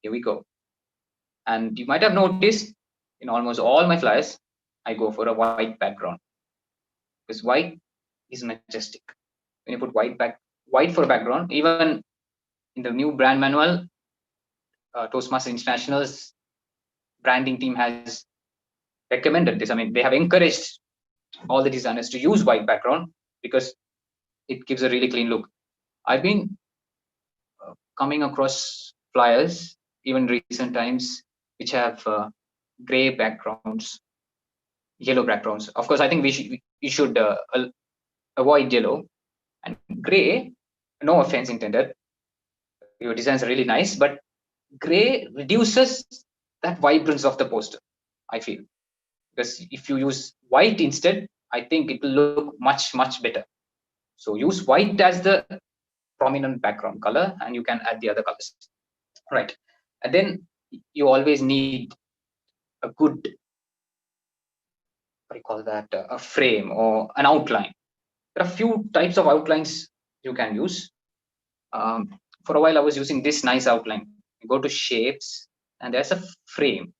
Here we go. And you might have noticed in almost all my flyers, I go for a white background because white is majestic. When you put white for a background, even in the new brand manual, Toastmasters International's branding team has recommended this. I mean, they have encouraged all the designers to use white background because it gives a really clean look. I've been coming across flyers even recent times which have gray backgrounds, yellow backgrounds. Of course, I think we should avoid yellow and gray. No offense intended. Your designs are really nice, but gray reduces that vibrance of the poster, I feel, because if you use white instead, I think it will look much better. So use white as the prominent background color, and you can add the other colors, right? And then you always need a good, what do you call that, a frame or an outline. There are a few types of outlines you can use. For a while I was using this nice outline. You go to shapes and there's a frame.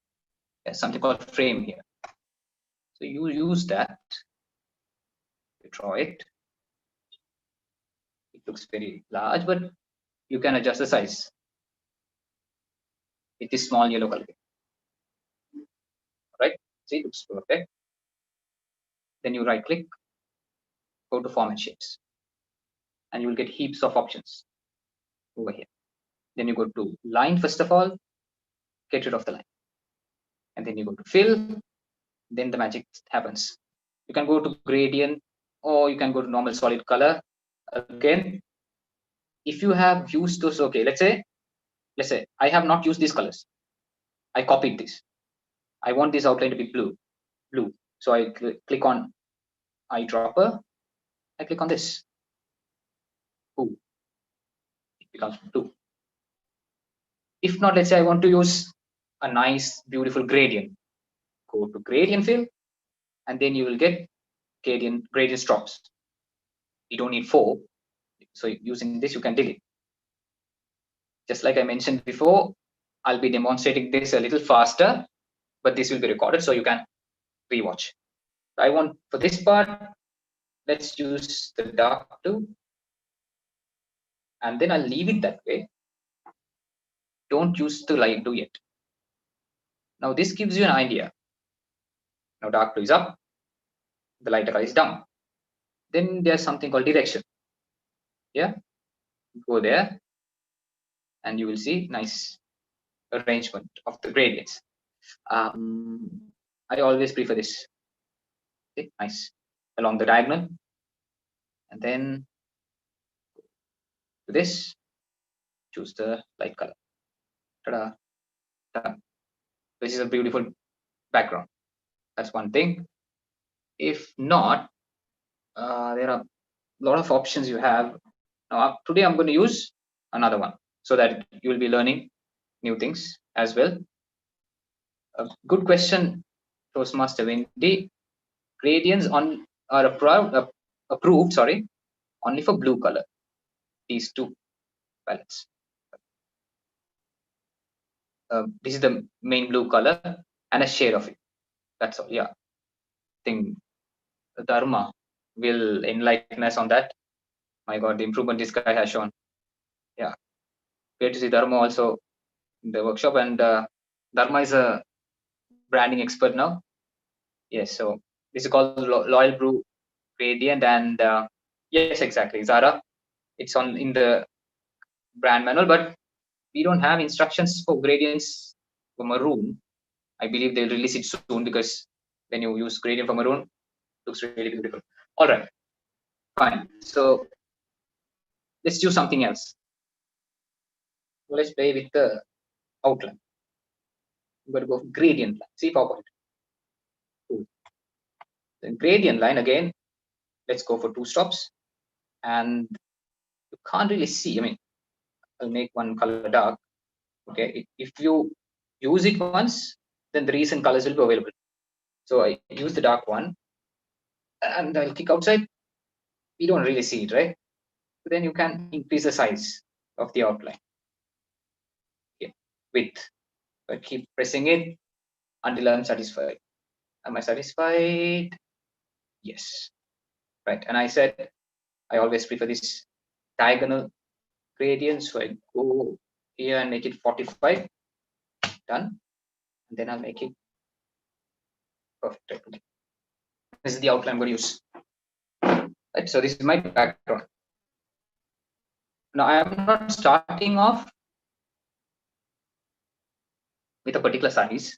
There's something called frame here. So you use that, you draw it. It looks very large, but you can adjust the size with this small yellow color. Right? See, it looks perfect. Then you right click, go to format shapes, and you will get heaps of options over here. Then you go to line first of all, get rid of the line. And then you go to fill, then the magic happens. You can go to gradient, or you can go to normal solid color. Again, if you have used those, okay, let's say I have not used these colors. I copied this. I want this outline to be blue. So I click on eyedropper. I click on this. Ooh, it becomes blue. If not, let's say I want to use a nice, beautiful gradient. Go to gradient fill, and then you will get gradient strokes. You don't need 4. So using this, you can delete. Just like I mentioned before, I'll be demonstrating this a little faster, but this will be recorded so you can rewatch. I want, for this part, let's use the dark blue, and then I'll leave it that way. Don't use the light blue yet. Now this gives you an idea. Now dark blue is up, the lighter color is down. Then there's something called direction. Yeah, go there, and you will see nice arrangement of the gradients. I always prefer this. Okay, nice, along the diagonal, and then to this, choose the light color. Ta-da, done. This is a beautiful background. That's one thing. If not, there are a lot of options you have. Now today I'm going to use another one so that you will be learning new things as well. A good question, Toastmaster Wendy. Gradients are approved, sorry, only for blue color. These two palettes. This is the main blue color and a shade of it. That's all. Yeah, I think Dharma will enlighten us on that. My God, the improvement this guy has shown. Yeah, great to see Dharma also in the workshop, and Dharma is a branding expert now. Yes, so this is called Loyal Brew Gradient, and yes, exactly, Zara. It's on in the brand manual, but we don't have instructions for gradients for maroon. I believe they'll release it soon, because when you use gradient for maroon, it looks really beautiful. All right, fine. So let's do something else. Let's play with the outline. I'm going to go for gradient line. See PowerPoint. Cool. The gradient line again. Let's go for 2 stops, and you can't really see. I mean, I'll make one color dark. Okay, if you use it once, then the recent colors will be available. So I use the dark one, and I'll click outside. We don't really see it, right? So then you can increase the size of the outline. Okay, width. I keep pressing it until I'm satisfied. Am I satisfied? Yes. Right. And I said I always prefer this diagonal gradient. So I go here and make it 45. Done. And then I'll make it perfect. Okay. This is the outline I'm going to use. Right. So this is my background. Now I am not starting off with a particular size.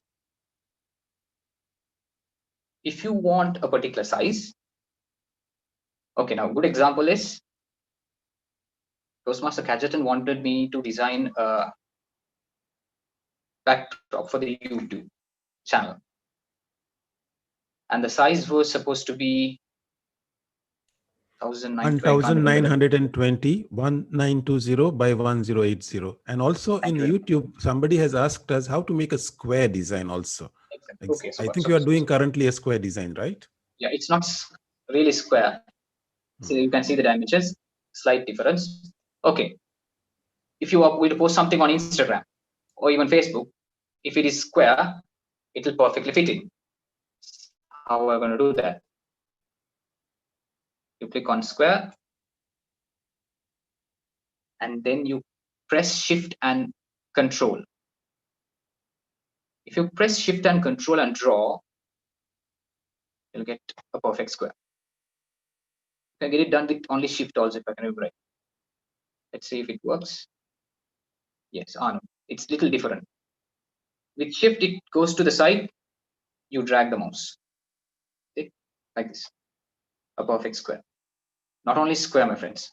if you want a particular size, okay, now good example is Toastmaster Gadgeton wanted me to design a backdrop for the YouTube channel, and the size was supposed to be 1920 1920 by 1080. And also in YouTube, somebody has asked us how to make a square design also. Exactly. Okay, I think you are doing currently a square design, right? Yeah, it's not really square. So you can see the dimensions, slight difference. Okay, if you are going to post something on Instagram or even Facebook, if it is square, it will perfectly fit in. How are we going to do that? You click on square, and then you press Shift and Control. If you press Shift and Control and draw, you'll get a perfect square. You can get it done with only Shift also, if I can remember right. Let's see if it works. Yes, no, it's little different. With Shift, it goes to the side. You drag the mouse. See? Like this, a perfect square. Not only square, my friends.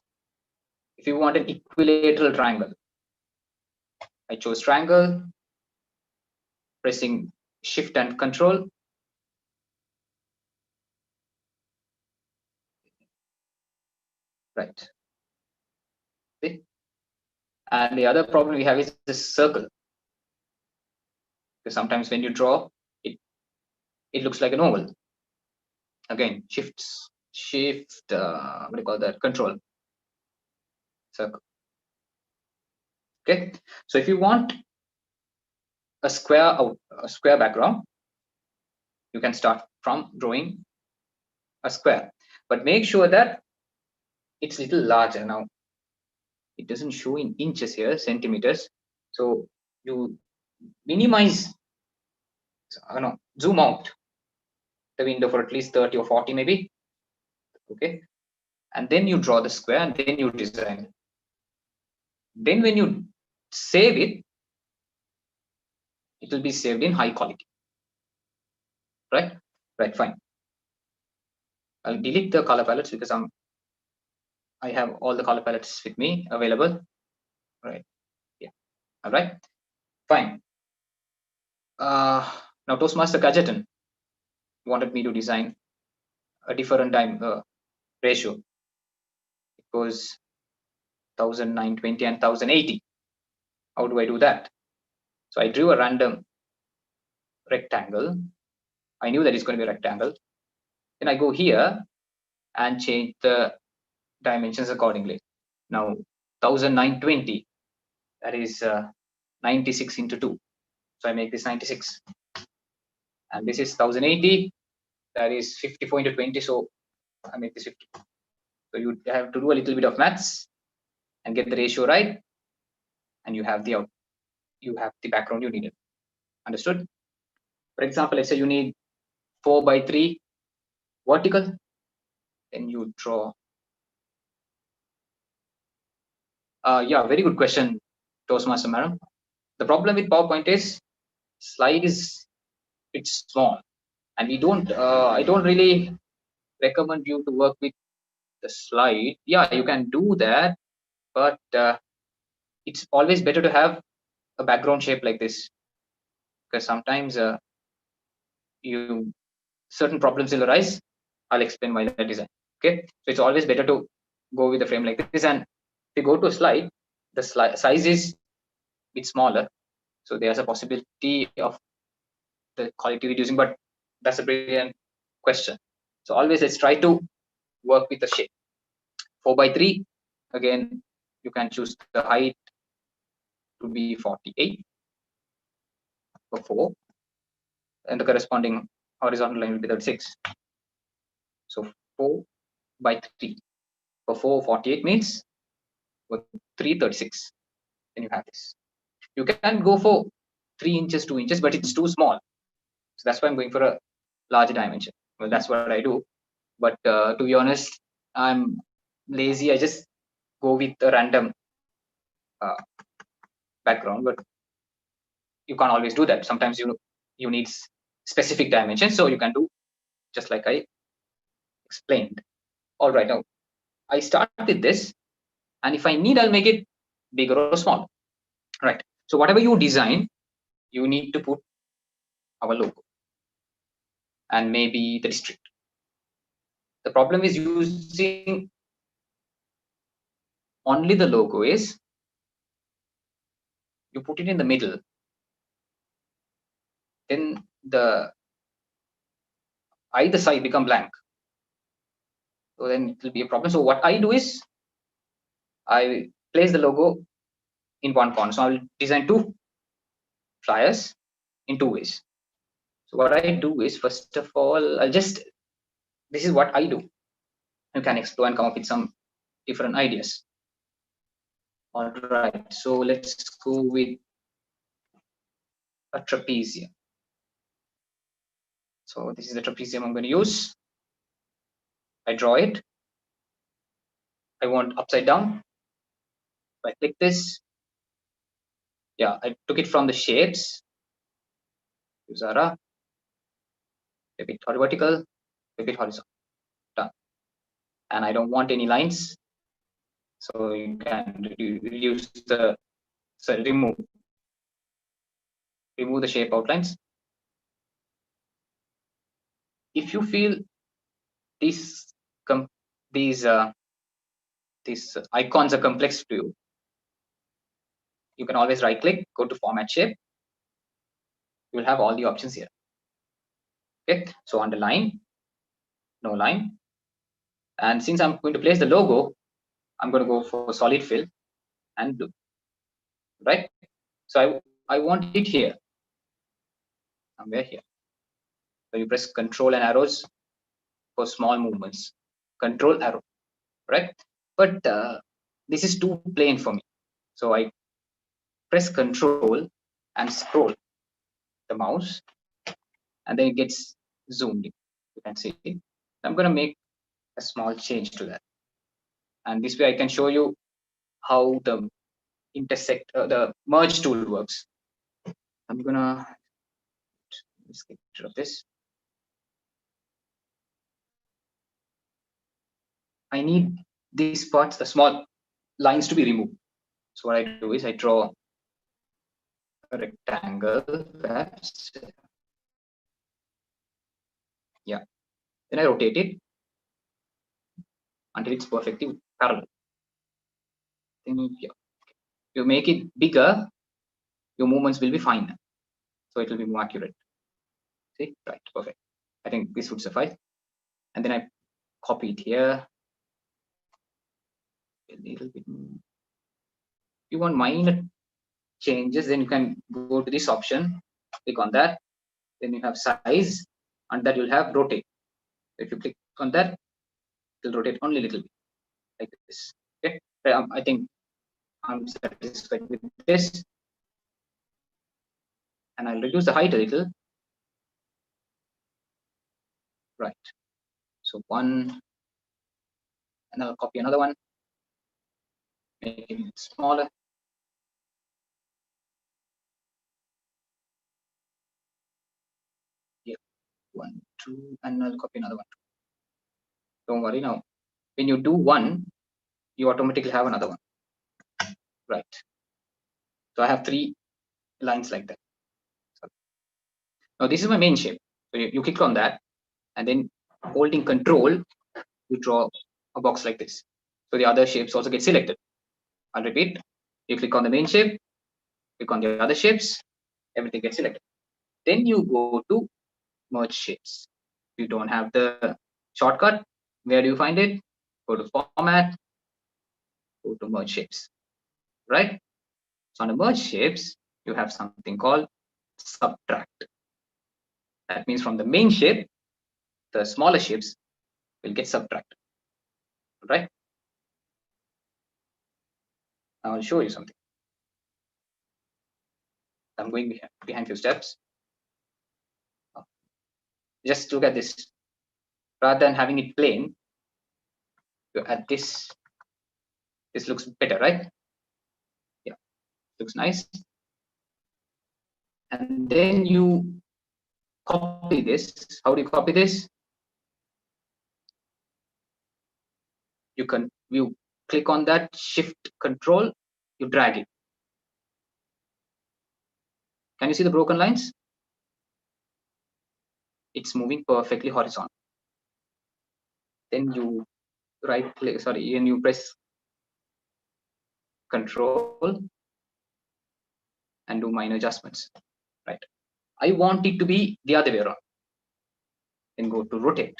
If you want an equilateral triangle, I chose triangle, pressing Shift and Control. Right. See? And the other problem we have is this circle. Because sometimes when you draw, it looks like an oval. Again, shift, what do you call that? Control. Circle. Okay. So if you want a square background, you can start from drawing a square, but make sure that it's a little larger. Now it doesn't show in inches here, centimeters. So you minimize, zoom out the window for at least 30 or 40 maybe. Okay, and then you draw the square and then you design. Then when you save it, it will be saved in high quality. Right, fine. I'll delete the color palettes because I have all the color palettes with me available. Right, yeah, all right, fine. Now Toastmaster Gadgeton wanted me to design a different time ratio. It goes 1920 and 1080. How do I do that? So I drew a random rectangle. I knew that it's going to be a rectangle. Then I go here and change the dimensions accordingly. Now 1920, that is 96 into 2. So I make this 96. And this is 1080, that is 54 into 20. So I make this 50. So you have to do a little bit of maths and get the ratio right, and you have the background you needed. Understood? For example, let's say you need 4:3 vertical, then you draw. Yeah, very good question, Toastmaster madam. The problem with PowerPoint is slide is it's small, and we don't. I don't really recommend you to work with the slide. Yeah, you can do that, but it's always better to have a background shape like this, because sometimes you certain problems will arise. I'll explain why that design. Okay, so it's always better to go with a frame like this. And if you go to a slide, the size is a bit smaller, so there's a possibility of the quality reducing. But that's a brilliant question. So always let's try to work with the shape. 4:3. Again, you can choose the height to be 48 for 4, and the corresponding horizontal line will be 36. So 4:3 for 4:48 means for 3:36. Then you have this. You can go for 3 inches, 2 inches, but it's too small. So that's why I'm going for a larger dimension. Well, that's what I do. But to be honest, I'm lazy. I just go with a random background. But you can't always do that. Sometimes you need specific dimensions, so you can do just like I explained. All right, now I start with this, and if I need, I'll make it bigger or small. Right. So whatever you design, you need to put our logo and maybe the district. The problem is using only the logo is you put it in the middle, then the either side become blank. So then it will be a problem. So what I do is I place the logo in one corner. So I'll design two flyers in two ways. So what I do is, first of all, this is what I do. You can explore and come up with some different ideas. All right, so let's go with a trapezium. So this is the trapezium I'm going to use. I draw it. I want upside down. If I click this, yeah, I took it from the shapes. Use Zara. Flip it vertical, flip it horizontal. Done. And I don't want any lines. So you can reduce the, sorry, remove the shape outlines. If you feel these icons are complex to you, you can always right click, go to format shape. You will have all the options here. Okay, so under line, no line. And since I'm going to place the logo, I'm going to go for solid fill and blue. Right? So I want it here, somewhere here. So you press Control and arrows for small movements. Control arrow, right? But this is too plain for me. So I press Control and scroll the mouse, and then it gets zoomed in. You can see it. I'm going to make a small change to that. And this way I can show you how the the merge tool works. I'm going to get rid of this. I need these parts, the small lines, to be removed. So what I do is I draw a rectangle, perhaps. Yeah. Then I rotate it until it's perfectly parallel. Then you make it bigger, your movements will be fine. So it will be more accurate. See, right, perfect. I think this would suffice. And then I copy it here. A little bit. You want minor changes, then you can go to this option, click on that. Then you have size, and that you'll have rotate. If you click on that, it will rotate only a little bit, like this. Okay, I think I'm satisfied with this, and I'll reduce the height a little. Right. So one, and I'll copy another one, make it smaller. Yeah, 1, 2, and I'll copy another one. Don't worry now. When you do one, you automatically have another one. Right. So I have 3 lines like that. So now this is my main shape. So you click on that, and then holding Control, you draw a box like this. So the other shapes also get selected. I'll repeat. You click on the main shape, click on the other shapes, everything gets selected. Then you go to merge shapes. You don't have the shortcut. Where do you find it? Go to format, go to merge shapes. Right? So on the merge shapes, you have something called subtract. That means from the main shape, the smaller shapes will get subtracted. Right? Now I'll show you something. I'm going behind few steps. Just look at this. Rather than having it plain, you add this. This looks better, right? Yeah, looks nice. And then you copy this. How do you copy this? you click on that shift control, you drag it. Can you see the broken lines? It's moving perfectly horizontal. Then you right click, sorry, and you press control and do minor adjustments. Right. I want it to be the other way around. Then go to rotate,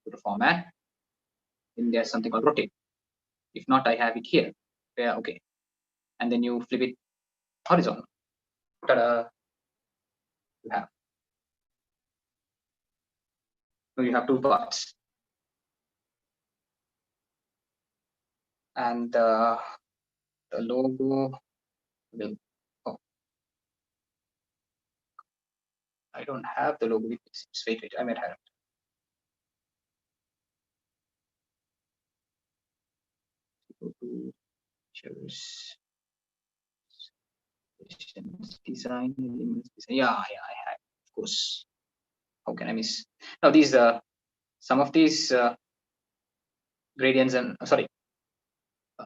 go to format. Then there's something called rotate. If not, I have it here. Yeah, okay. And then you flip it horizontal. Ta-da! You have. So you have two parts. And the logo will. Oh, I don't have the logo with me. Wait, I might have it. Go to choose design elements. Yeah, I have, of course. How can I miss? Now these some of these gradients and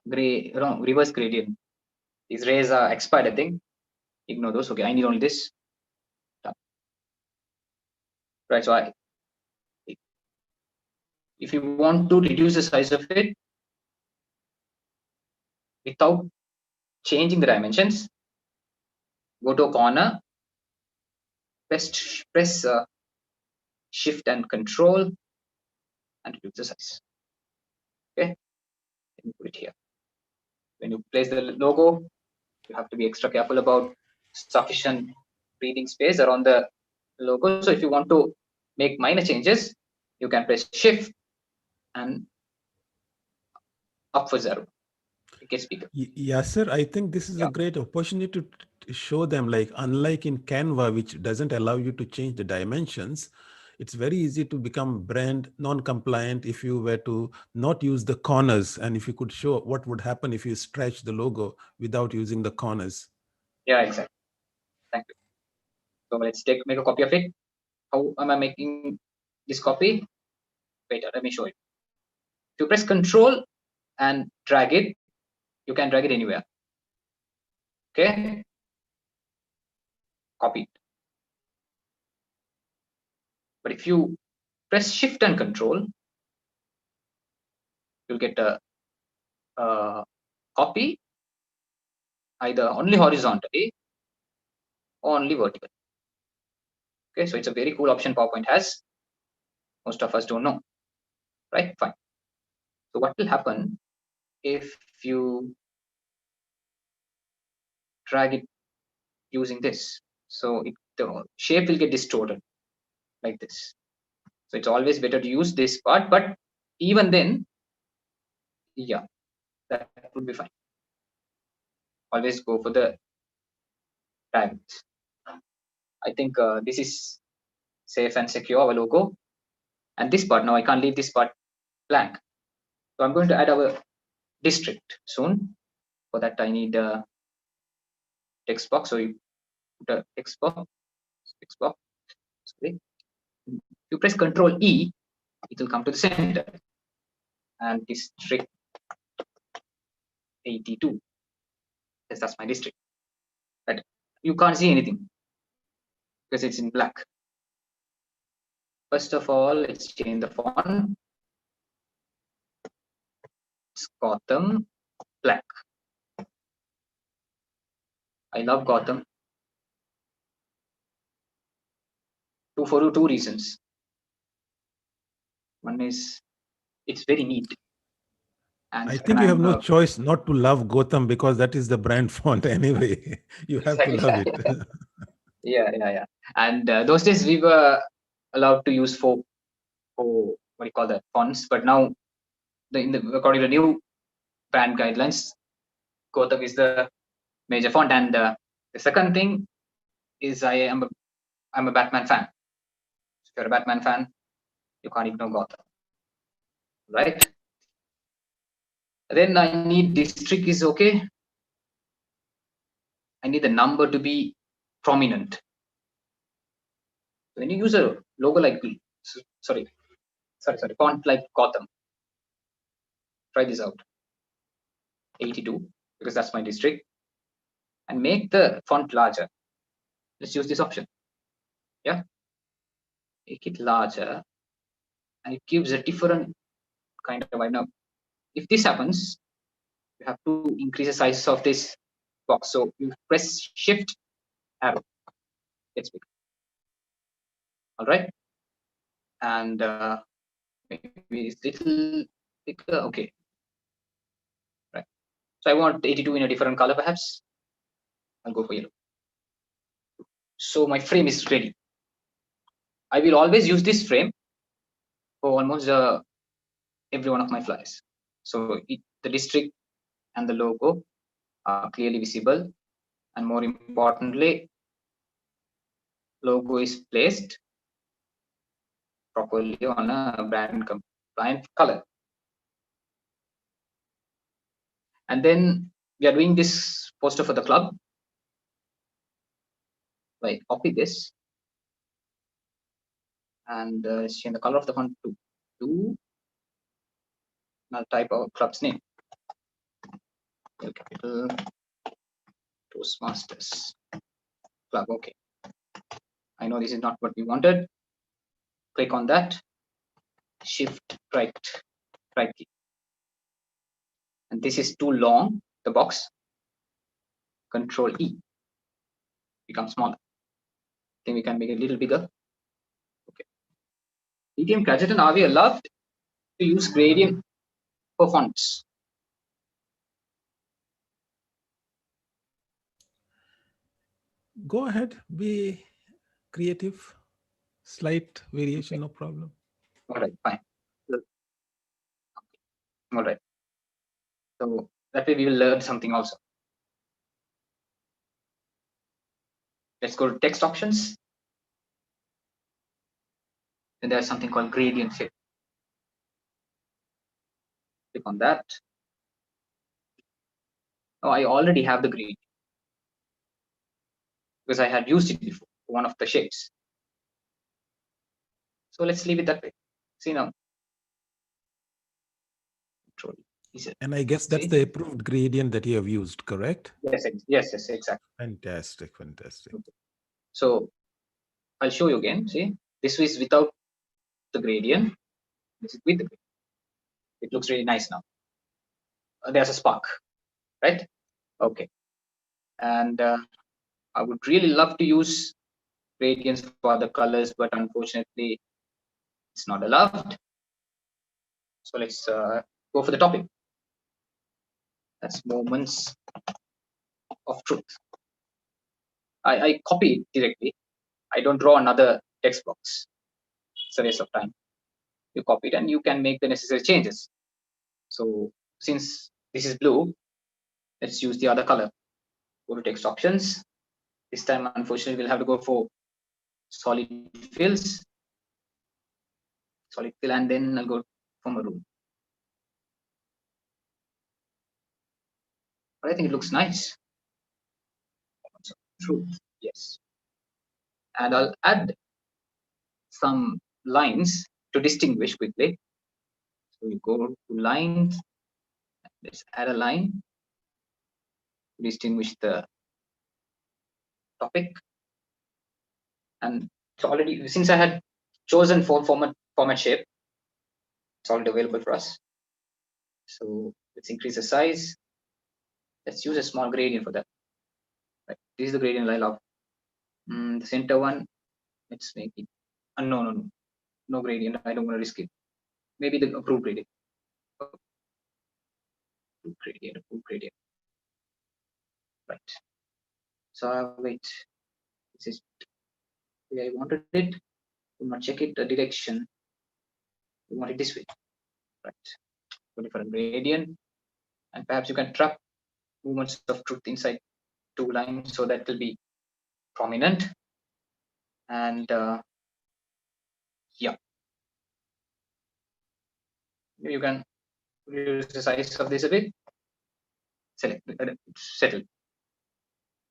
reverse gradient. These rays are expired, I think. Ignore those. Okay, I need only this. Right, so if you want to reduce the size of it without changing the dimensions, go to a corner, press shift and control and reduce the size. Okay, and put it here. When you place the logo, you have to be extra careful about sufficient breathing space around the logo. So if you want to make minor changes, you can press shift and up for 0. It gets bigger. Yassir, I think this is a great opportunity to show them, like, unlike in Canva, which doesn't allow you to change the dimensions, it's very easy to become brand non-compliant if you were to not use the corners, and if you could show what would happen if you stretch the logo without using the corners. Yeah, exactly. Thank you. So let's make a copy of it. How am I making this copy? Wait, let me show it. If you press Control and drag it, you can drag it anywhere. Okay, copy it. But if you press Shift and Control, you'll get a copy either only horizontally or only vertical. Okay, so it's a very cool option PowerPoint has. Most of us don't know, right? Fine. So what will happen if you drag it using this? So the shape will get distorted like this. So it's always better to use this part, but even then, yeah, that would be fine. Always go for the diamonds. I think this is safe and secure, our logo. And this part, now I can't leave this part blank. So I'm going to add our district soon. For that, I need a text box. So you put a text box. Sorry. You press Control E, it will come to the center. And district 82. Yes, that's my district. But you can't see anything because it's in black. First of all, let's change the font. It's Gotham black. I love Gotham for two reasons. One is it's very neat. And I think you have no choice not to love Gotham because that is the brand font anyway. You have to love it. Yeah. And those days we were allowed to use for what do you call that, fonts, but now according to the new brand guidelines, Gotham is the major font. And the second thing is I'm a Batman fan. If you're a Batman fan, you can't ignore Gotham, right? Then I need district is okay. I need the number to be prominent. When you use a logo like font like Gotham, try this out. 82, because that's my district, and make the font larger. Let's use this option. Yeah, make it larger, and it gives a different kind of vibe. Now, if this happens, you have to increase the size of this box. So you press Shift arrow. It's big. All right, and maybe it's little bigger. Okay, right. So I want 82 in a different color, perhaps. I'll go for yellow. So my frame is ready. I will always use this frame for almost every one of my flyers. So the district and the logo are clearly visible, and more importantly, logo is placed properly on a brand compliant color. And then we are doing this poster for the club. Like, copy this and change the color of the font to blue. I'll type our club's name. Capital Toastmasters Club. Okay. I know this is not what we wanted. Click on that. Shift right key. And this is too long, the box. Control E. Become smaller. Then we can make it a little bigger. Okay. PTM Gadget, and are we allowed to use gradient for fonts? Go ahead, be creative. Slight variation, okay. No problem. All right, fine. All right. So that way we will learn something also. Let's go to text options. Then there's something called gradient fit. Click on that. Oh, I already have the gradient because I had used it before for one of the shapes. So let's leave it that way. See now. Control. And I guess that's the approved gradient that you have used, correct? Yes, exactly. Fantastic. Okay. So I'll show you again. See, this is without the gradient. This is with the gradient. It looks really nice now. There's a spark, right? Okay. And I would really love to use gradients for other colors, but unfortunately, it's not allowed. So let's go for the topic. That's moments of truth. I copy it directly. I don't draw another text box. It's a waste of time. You copy it and you can make the necessary changes. So since this is blue, let's use the other color. Go to text options. This time, unfortunately, we'll have to go for solid fills. Solid fill, and then I'll go for maroon. But I think it looks nice. Truth, yes. And I'll add some lines to distinguish quickly. So you go to lines. Let's add a line to distinguish the topic. And it's already, since I had chosen format shape, it's already available for us. So let's increase the size. Let's use a small gradient for that. Right. This is the gradient I love. The center one, let's make it. No gradient. I don't want to risk it. Maybe the approved gradient. Approved gradient. Right. So wait. This is where I wanted it. Do not check it. The direction. We want it this way. Right. Go for a gradient, and perhaps you can trap movements of truth inside two lines, so that will be prominent. And yeah, you can reduce the size of this a bit. Select, settle.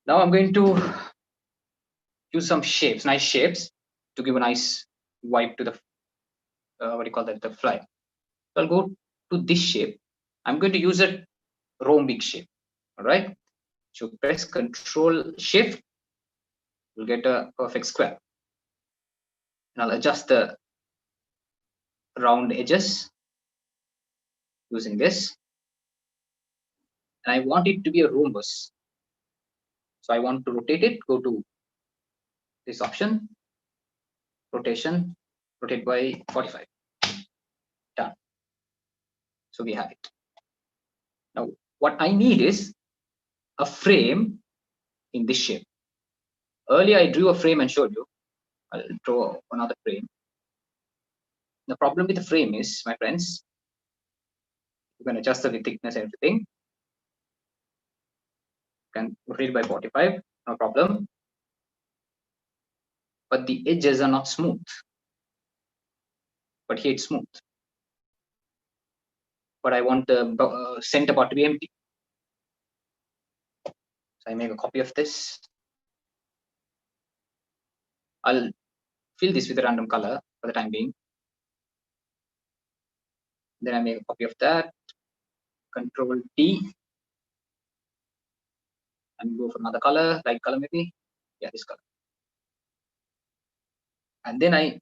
Now I'm going to use some shapes, nice shapes, to give a nice vibe to the what do you call that, the fly. So I'll go to this shape. I'm going to use a rhombic shape. All right. So press Control Shift, you'll get a perfect square. And I'll adjust the round edges using this. And I want it to be a rhombus. So I want to rotate it. Go to this option, rotation, rotate by 45. Done. So we have it. Now, what I need is a frame in this shape. Earlier, I drew a frame and showed you. I'll draw another frame. The problem with the frame is, my friends, you can adjust the thickness and everything. You can rotate by 45, no problem. But the edges are not smooth. But here it's smooth. But I want the center part to be empty. So I make a copy of this. I'll fill this with a random color for the time being. Then I make a copy of that. Control T. And go for another color, light color maybe. Yeah, this color. And then I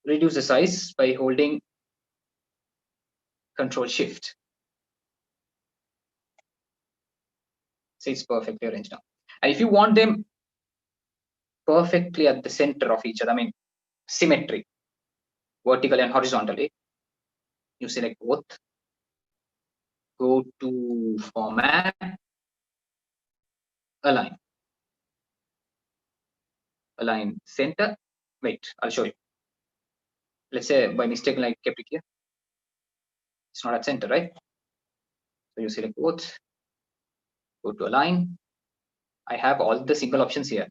reduce the size by holding Control Shift. So it's perfectly arranged now. And if you want them perfectly at the center of each other, I mean symmetry, vertically and horizontally, you select both, go to Format, Align, Align Center. Wait, I'll show you. Let's say by mistake I kept it here. It's not at center, right? So you select both, go to Align. I have all the single options here.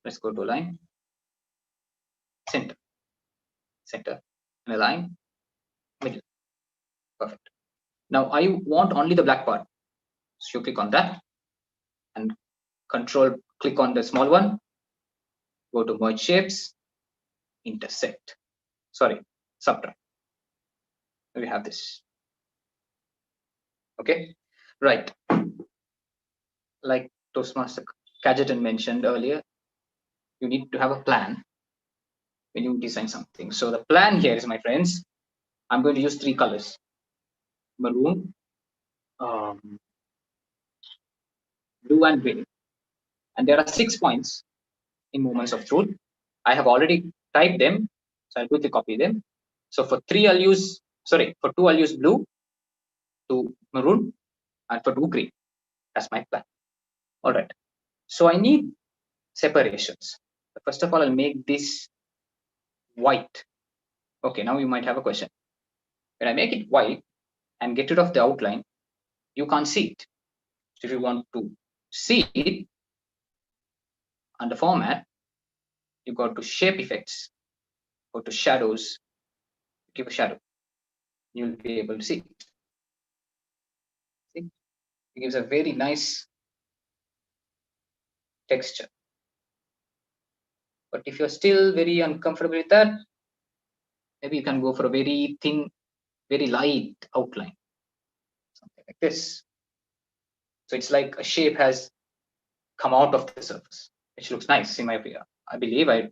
Let's go to Align, Center, Center, and Align, Middle. Perfect. Now I want only the black part. So you click on that and Control click on the small one, go to Merge Shapes, Intersect. Sorry, Subtract. We have this. Okay, right. Like Toastmaster Kajetan mentioned earlier, you need to have a plan when you design something. So the plan here is, my friends, I'm going to use 3 colors: maroon, blue, and green. And there are 6 points in Moments of Truth. I have already typed them, so I'll quickly copy them. So for 2 I'll use blue, 2 maroon, and for 2 green. That's my plan. All right. So I need separations. First of all, I'll make this white. Okay, now you might have a question. When I make it white and get rid of the outline, you can't see it. So if you want to see it under Format, you go to Shape Effects, go to Shadows, give a shadow. You'll be able to see it. See? It gives a very nice texture. But if you're still very uncomfortable with that, maybe you can go for a very thin, very light outline, something like this. So it's like a shape has come out of the surface, which looks nice in my opinion. I believe, I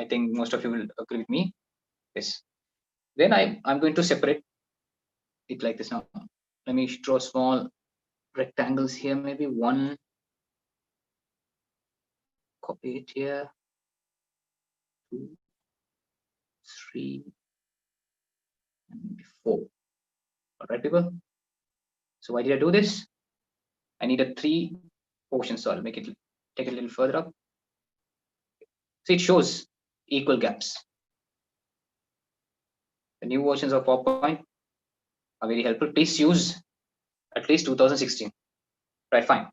think most of you will agree with me. Yes. Then I'm going to separate it like this now. Let me draw small rectangles here, maybe 1. Copy it here. 2, 3, and maybe 4. All right, people. So why did I do this? I need a 3 portion, so I'll make it take it a little further up. So it shows equal gaps. The new versions of PowerPoint are very helpful. Please use at least 2016. Right, fine.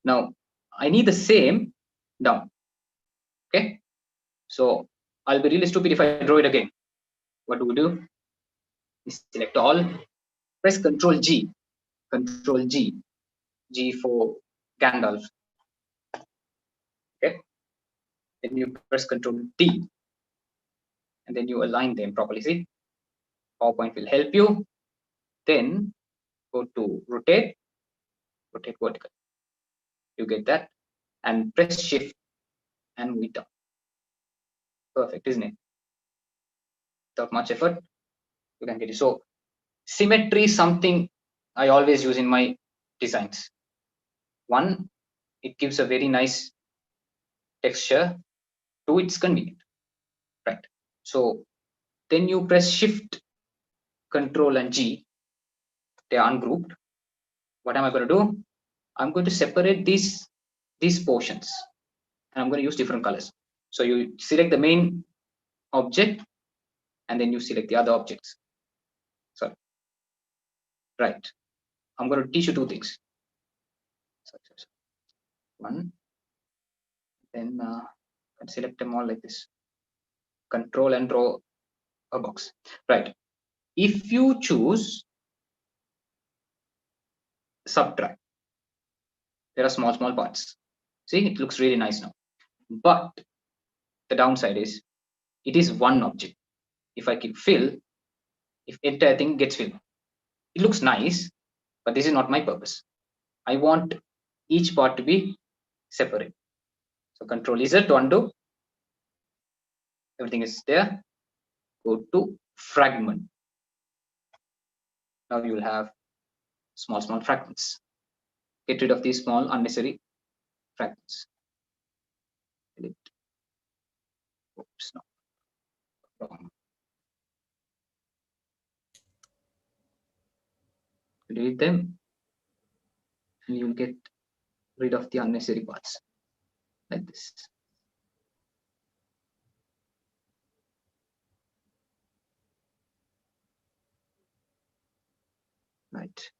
Now I need the same down. Okay. So I'll be really stupid if I draw it again. What do we do? We select all, press Control G, Control G, G for Gandalf. Okay. Then you press Control D, and then you align them properly. See, PowerPoint will help you. Then go to rotate vertical. You get that, and press shift and move it down. Perfect, isn't it? Without much effort, you can get it. So symmetry is something I always use in my designs. One, it gives a very nice texture. Two, it's convenient, right? So then you press shift, control and G. They are ungrouped. What am I going to do? I'm going to separate these portions, and I'm going to use different colors. So you select the main object, and then you select the other objects. Sorry. Right. I'm going to teach you two things. One, then select them all like this. Control and draw a box. Right. If you choose subtract, there are small parts. See, it looks really nice now. But the downside is it is one object. If I keep fill, if entire thing gets filled, it looks nice, but this is not my purpose. I want each part to be separate. So Control Z to undo. Everything is there. Go to fragment. Now you will have small fragments. Get rid of these small unnecessary fragments. Oops, no. Wrong. Delete them, and you'll get rid of the unnecessary parts like this. Right.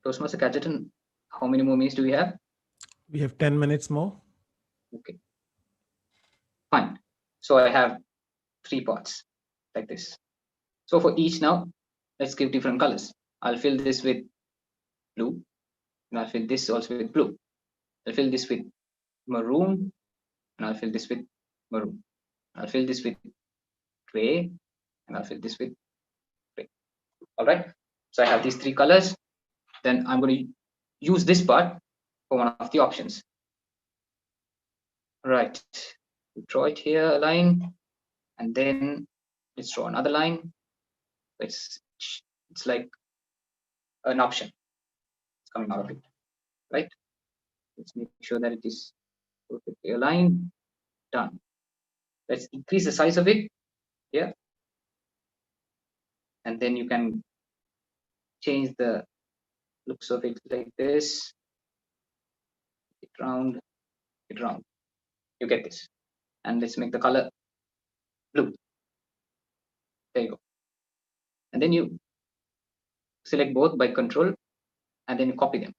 Toastmaster Gadgeton, how many more minutes do we have? We have 10 minutes more. Okay. Fine. So I have 3 parts like this. So for each now, let's give different colors. I'll fill this with blue, and I'll fill this also with blue. I'll fill this with maroon, and I'll fill this with maroon. I'll fill this with gray, and I'll fill this with gray. All right. So I have these 3 colors. Then I'm going to use this part for one of the options. Right. Draw it here, a line, and then let's draw another line. It's like an option. It's coming out of it, right? Let's make sure that it is perfectly aligned. Done. Let's increase the size of it here, and then you can change the looks of it like this. It round. You get this. And let's make the color blue. There you go. And then you select both by control, and then you copy them.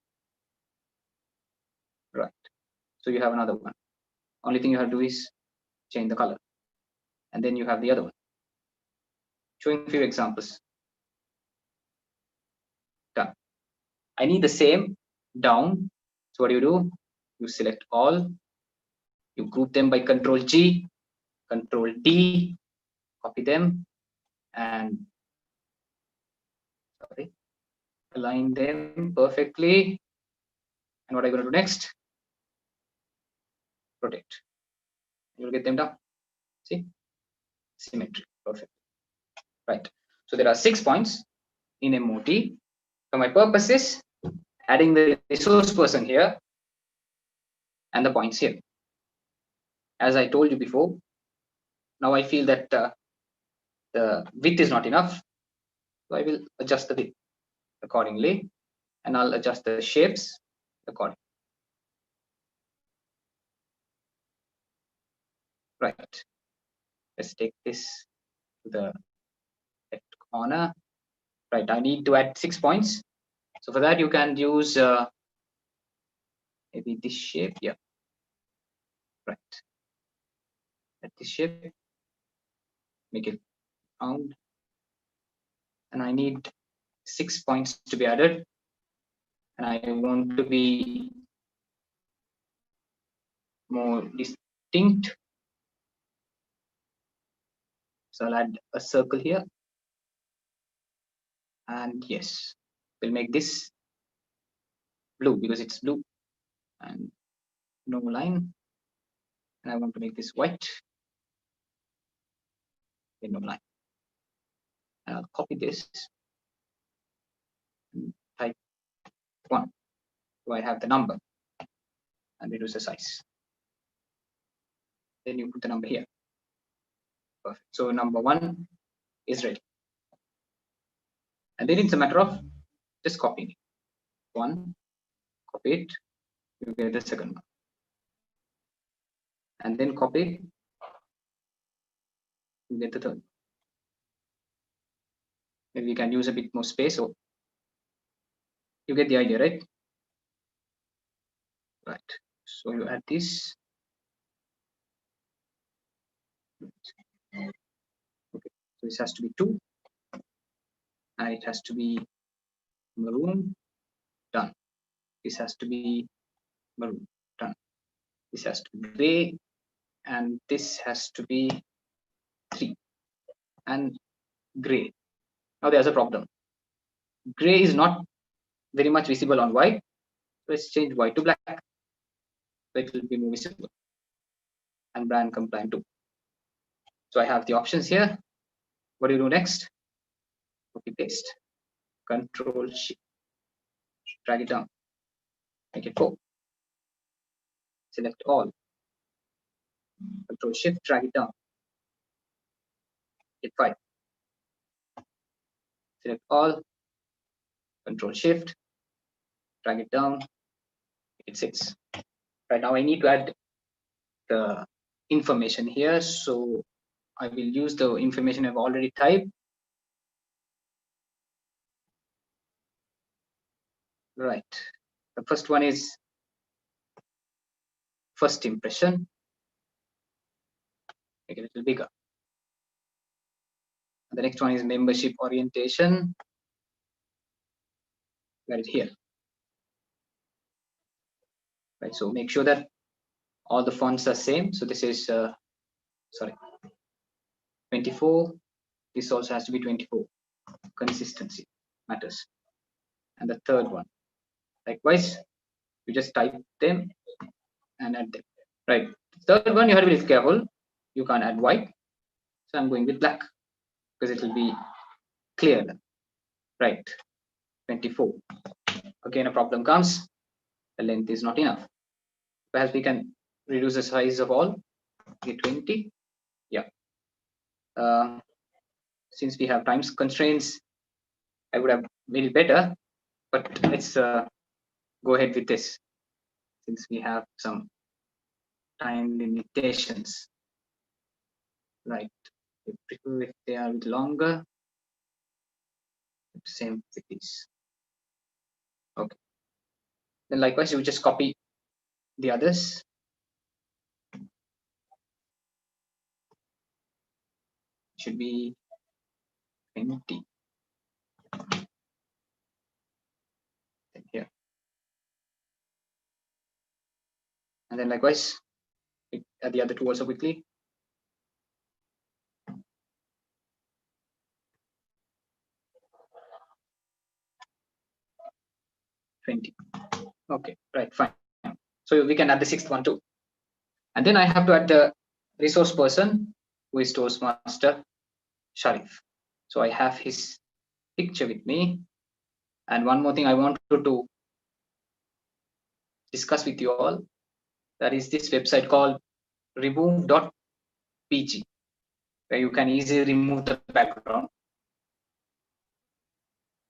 Right. So you have another one. Only thing you have to do is change the color, and then you have the other one. Showing a few examples. Done. I need the same down. So what do? You select all. You group them by Control G, Control D, copy them, and align them perfectly. And what are you going to do next? Rotate. You'll get them down. See? Symmetry. Perfect. Right. So there are 6 points in MOT. So my purpose is adding the resource person here and the points here. As I told you before, now I feel that the width is not enough. So I will adjust the width accordingly, and I'll adjust the shapes accordingly. Right. Let's take this to the left corner. Right. I need to add 6 points. So for that, you can use maybe this shape. Yeah. Right. At this shape, make it round, and I need 6 points to be added, and I want to be more distinct. So I'll add a circle here, and yes, we'll make this blue because it's blue, and no line. And I want to make this white, and no line. And I'll copy this and type 1. So I have the number and reduce the size. Then you put the number here. Perfect. So number 1 is ready. And then it's a matter of just copying it. 1, copy it, you get the second one. And then copy it, you get the third. Maybe we can use a bit more space, so you get the idea, right? Right. So you add this. Okay. So this has to be 2, and it has to be maroon. Done. This has to be maroon. Done. This has to be gray, and this has to be 3 and gray. Now there's a problem. Gray is not very much visible on white. So let's change white to black. So it will be more visible and brand compliant too. So I have the options here. What do you do next? Copy paste. Control Shift. Drag it down. Make it 4. Select all. Control Shift. Drag it down. Hit 5. Select all. Control Shift. Drag it down. Hit 6. Right now I need to add the information here. So I will use the information I've already typed. Right. The first one is first impression. Make it a little bigger. And the next one is membership orientation. Got it here. Right. So make sure that all the fonts are same. So this is 24. This also has to be 24. Consistency matters. And the third one, likewise, you just type them and add them. Right. Third one, you have to be careful. You can't add white. So I'm going with black because it will be clear. Right. 24. Again, a problem comes. The length is not enough. Perhaps we can reduce the size of all. Get 20. Yeah. Since we have time constraints, I would have made it better, but let's go ahead with this since we have some time limitations. Right. I prefer if they are longer. Same with these. Okay. Then likewise, you just copy the others. Should be 20. Here. And then likewise, add the other two also quickly. Okay, right, fine. So we can add the sixth one too. And then I have to add the resource person who is Toastmaster Sharif. So I have his picture with me. And one more thing I wanted to discuss with you all, that is this website called remove.pg, where you can easily remove the background.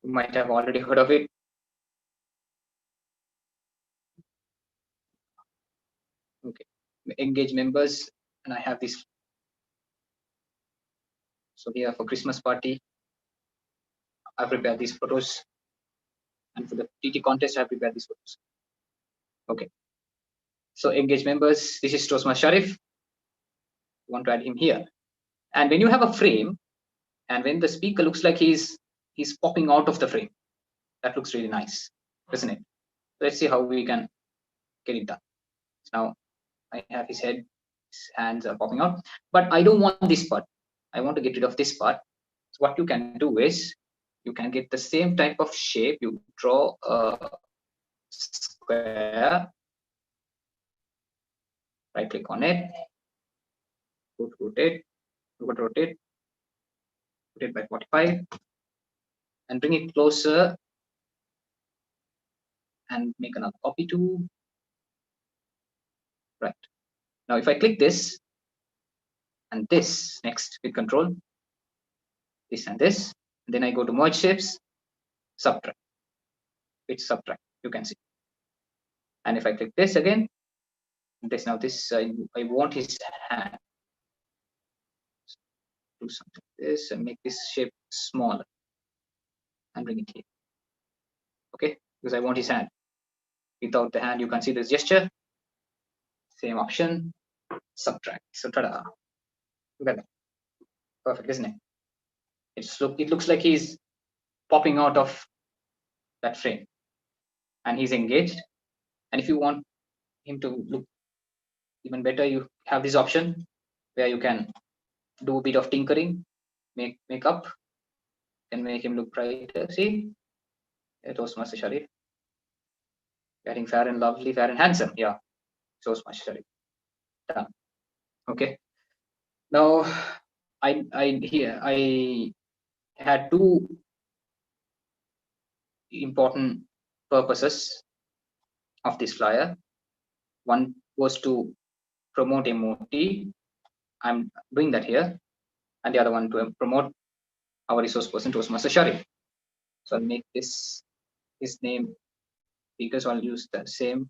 You might have already heard of it. Okay, engage members, and I have this. So here for Christmas party, I prepared these photos, and for the TT contest, I prepared these photos. Okay, so engage members. This is Toastmaster Sharif. You want to add him here, and when you have a frame, and when the speaker looks like he's popping out of the frame, that looks really nice, doesn't it? Let's see how we can get it done. So now I have his head, his hands are popping out, but I don't want this part. I want to get rid of this part. So what you can do is, you can get the same type of shape. You draw a square, right click on it, rotate by 45, and bring it closer, and make another copy too. Right. Now if I click this and this next with control, this and this, and then I go to merge shapes, subtract. It's subtract, you can see. And if I click this again, this, now this, I want his hand. Do something like this and make this shape smaller and bring it here. Okay, because I want his hand. Without the hand, you can see this gesture. Same option, subtract. So ta-da! Look at that. Perfect, isn't it? It looks like he's popping out of that frame, and he's engaged. And if you want him to look even better, you have this option where you can do a bit of tinkering, make up, and make him look brighter. See, Toastmaster Sharif, getting fair and lovely, fair and handsome. Yeah, Toastmaster Sharif. Done. Okay. Now, I had two important purposes of this flyer. One was to promote MOT. I'm doing that here, and the other one to promote our resource person, Toastmaster Sharif. So I'll make this his name bigger. So I'll use the same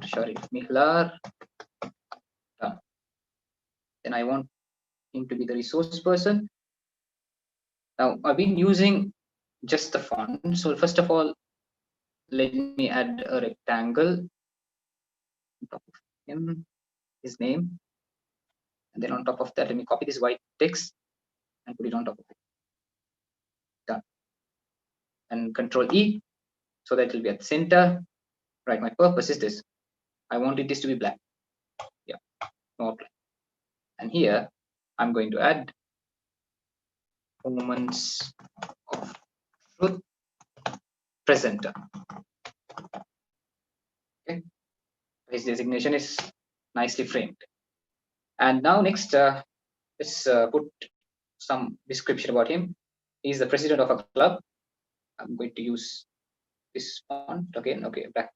Sharif Mihlar. Then I want him to be the resource person. Now I've been using just the font. So first of all, let me add a rectangle on top of him, his name, and then on top of that, let me copy this white text and put it on top of it. Done. And Control E, so that it will be at the center. Right. My purpose is this. I wanted this to be black. Yeah, more black. And here I'm going to add moments of truth presenter. Okay, his designation is nicely framed. And now next, let's put some description about him. He's the president of a club. I'm going to use this font again. Okay, black.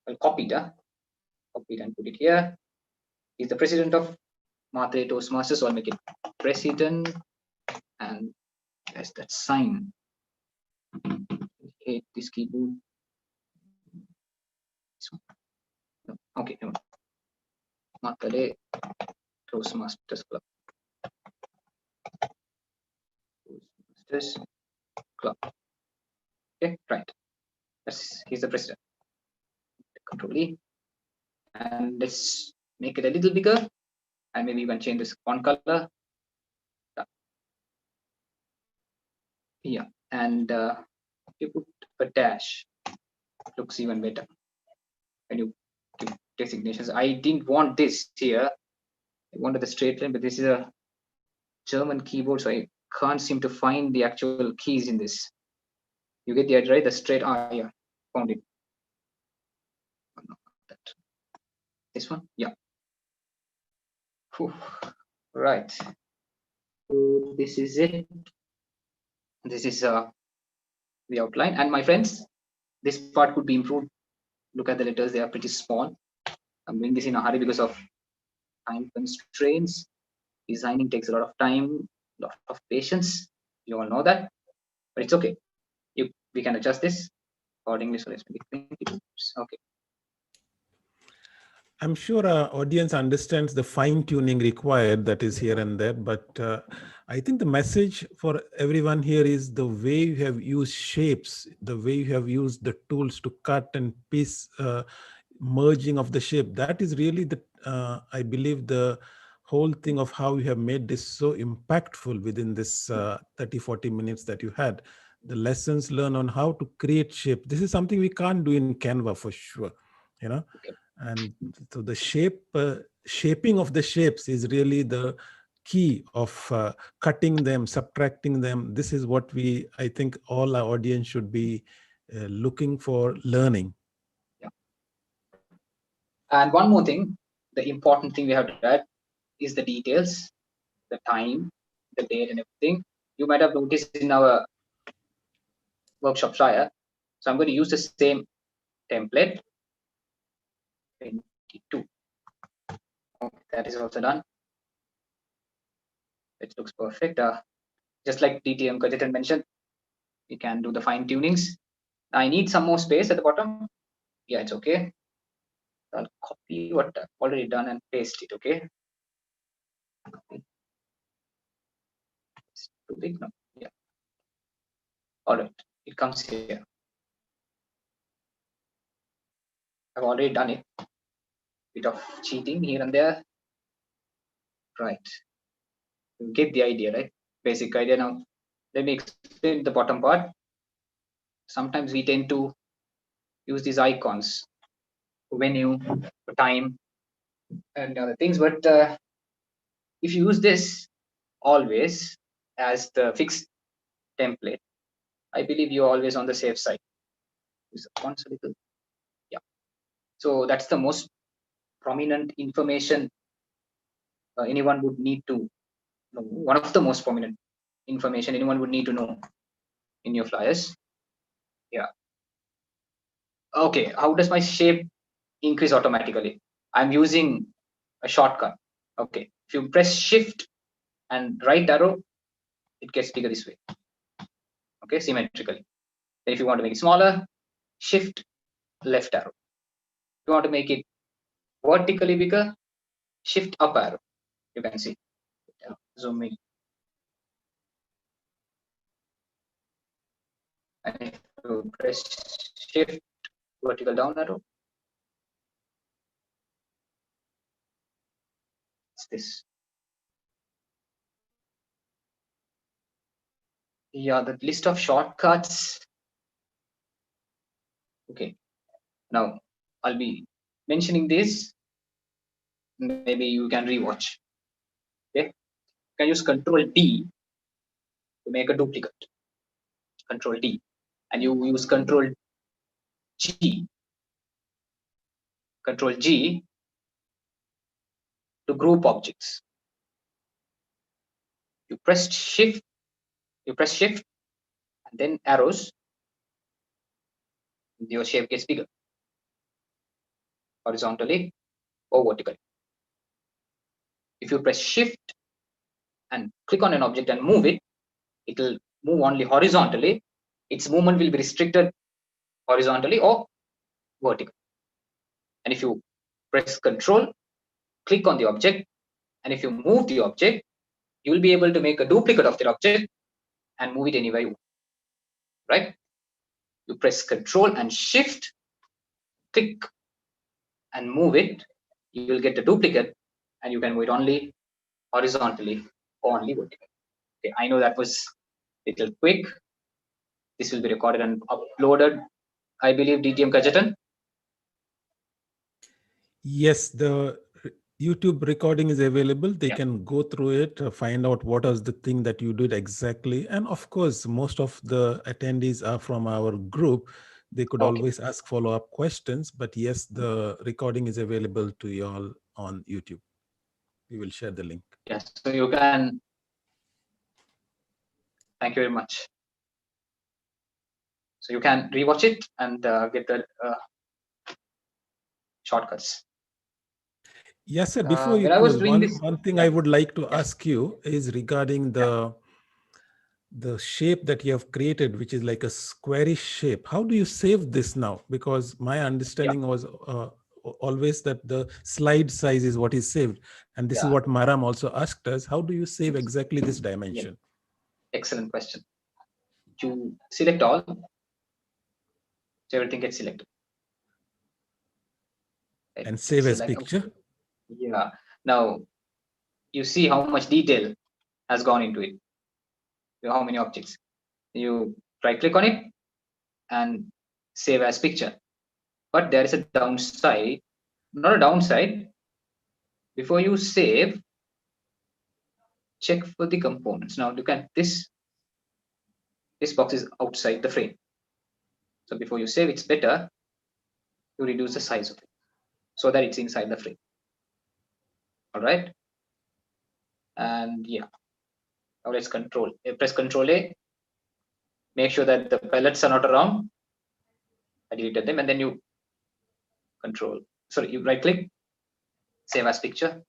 I'll copy it. Copy it and put it here. He's the president of Matre Toastmasters. So I'll make it president, and there's that sign. I hate this keyboard. This one. No. Okay, no. Matre Toastmasters Club. Toastmasters Club. Okay, right. He's the president. Control E, and let's make it a little bigger, and maybe you can change this font color. Yeah, and you put a dash, looks even better when you give designations. I didn't want this here. I wanted the straight line, but this is a German keyboard, so I can't seem to find the actual keys in this. You get the idea, right? The straight, yeah, found it. This one, yeah. Whew. Right. So this is it. This is the outline. And my friends, this part could be improved. Look at the letters, they are pretty small. I'm doing this in a hurry because of time constraints. Designing takes a lot of time, a lot of patience. You all know that, but it's okay. We can adjust this accordingly. So let's make it 22. Okay. I'm sure our audience understands the fine tuning required that is here and there, but I think the message for everyone here is the way you have used shapes, the way you have used the tools to cut and piece, merging of the shape. That is really the, I believe, the whole thing of how you have made this so impactful within this 30, 40 minutes that you had. The lessons learned on how to create shape. This is something we can't do in Canva for sure, you know. Okay. And so the shaping of the shapes is really the key of cutting them, subtracting them. This is what I think all our audience should be looking for learning. Yeah. And one more thing, the important thing we have to add is the details, the time, the date, and everything. You might have noticed in our workshop flyer. So I'm going to use the same template. 22. Okay, that is also done. It looks perfect. Just like DTM Kajitan mentioned, we can do the fine tunings. I need some more space at the bottom. Yeah, it's okay. I'll copy what I've already done and paste it. Okay. It's too big now. Yeah. All right. It comes here. I've already done it. Bit of cheating here and there. Right. You get the idea, right? Basic idea. Now, let me explain the bottom part. Sometimes we tend to use these icons for venue, for time, and other things. But if you use this always as the fixed template, I believe you're always on the safe side. Use the fonts a little. Yeah. So that's the most prominent information anyone would need to know. One of the most prominent information anyone would need to know in your flyers. Yeah. Okay. How does my shape increase automatically? I'm using a shortcut. Okay. If you press Shift and right arrow, it gets bigger this way. Okay, symmetrically. Then if you want to make it smaller, Shift left arrow. If you want to make it vertically bigger, Shift up arrow. You can see. Zoom in. And if you press Shift vertical down arrow, it's this. Yeah, the list of shortcuts. Okay. Now I'll be mentioning this. Maybe you can rewatch. Okay. You can use Control D to make a duplicate. Control D. And you use Control G. Control G to group objects. You press Shift, and then arrows. Your shape gets bigger, horizontally or vertically. If you press Shift and click on an object and move it, it will move only horizontally. Its movement will be restricted horizontally or vertically. And if you press Control, click on the object, and if you move the object, you will be able to make a duplicate of the object and move it anywhere you want. Right? You press Control and Shift, click and move it, you will get a duplicate, and you can move it only horizontally or only vertically. Okay, I know that was a little quick. This will be recorded and uploaded, I believe, DTM Kajatan. Yes, the YouTube recording is available. They can go through it, find out what was the thing that you did exactly. And of course, most of the attendees are from our group. They could always ask follow-up questions. But yes, the recording is available to you all on YouTube. We will share the link. Yes, so you can. Thank you very much. So you can rewatch it and get the shortcuts. Yes, sir. Before you close, one thing I would like to ask you is regarding the shape that you have created, which is like a squarish shape. How do you save this now? Because my understanding was always that the slide size is what is saved. And this is what Maram also asked us. How do you save exactly this dimension? Excellent question. You select all, so everything gets selected. Right? And save as picture. Okay. Yeah. Now you see how much detail has gone into it. How many objects. You right click on it and save as picture. But there is a downside, not a downside. Before you save, check for the components. Now look at this. This box is outside the frame. So before you save, it's better to reduce the size of it so that it's inside the frame. All right. And yeah, now let's press Control A. Make sure that the pellets are not around. I deleted them, and then you you right click, save as picture,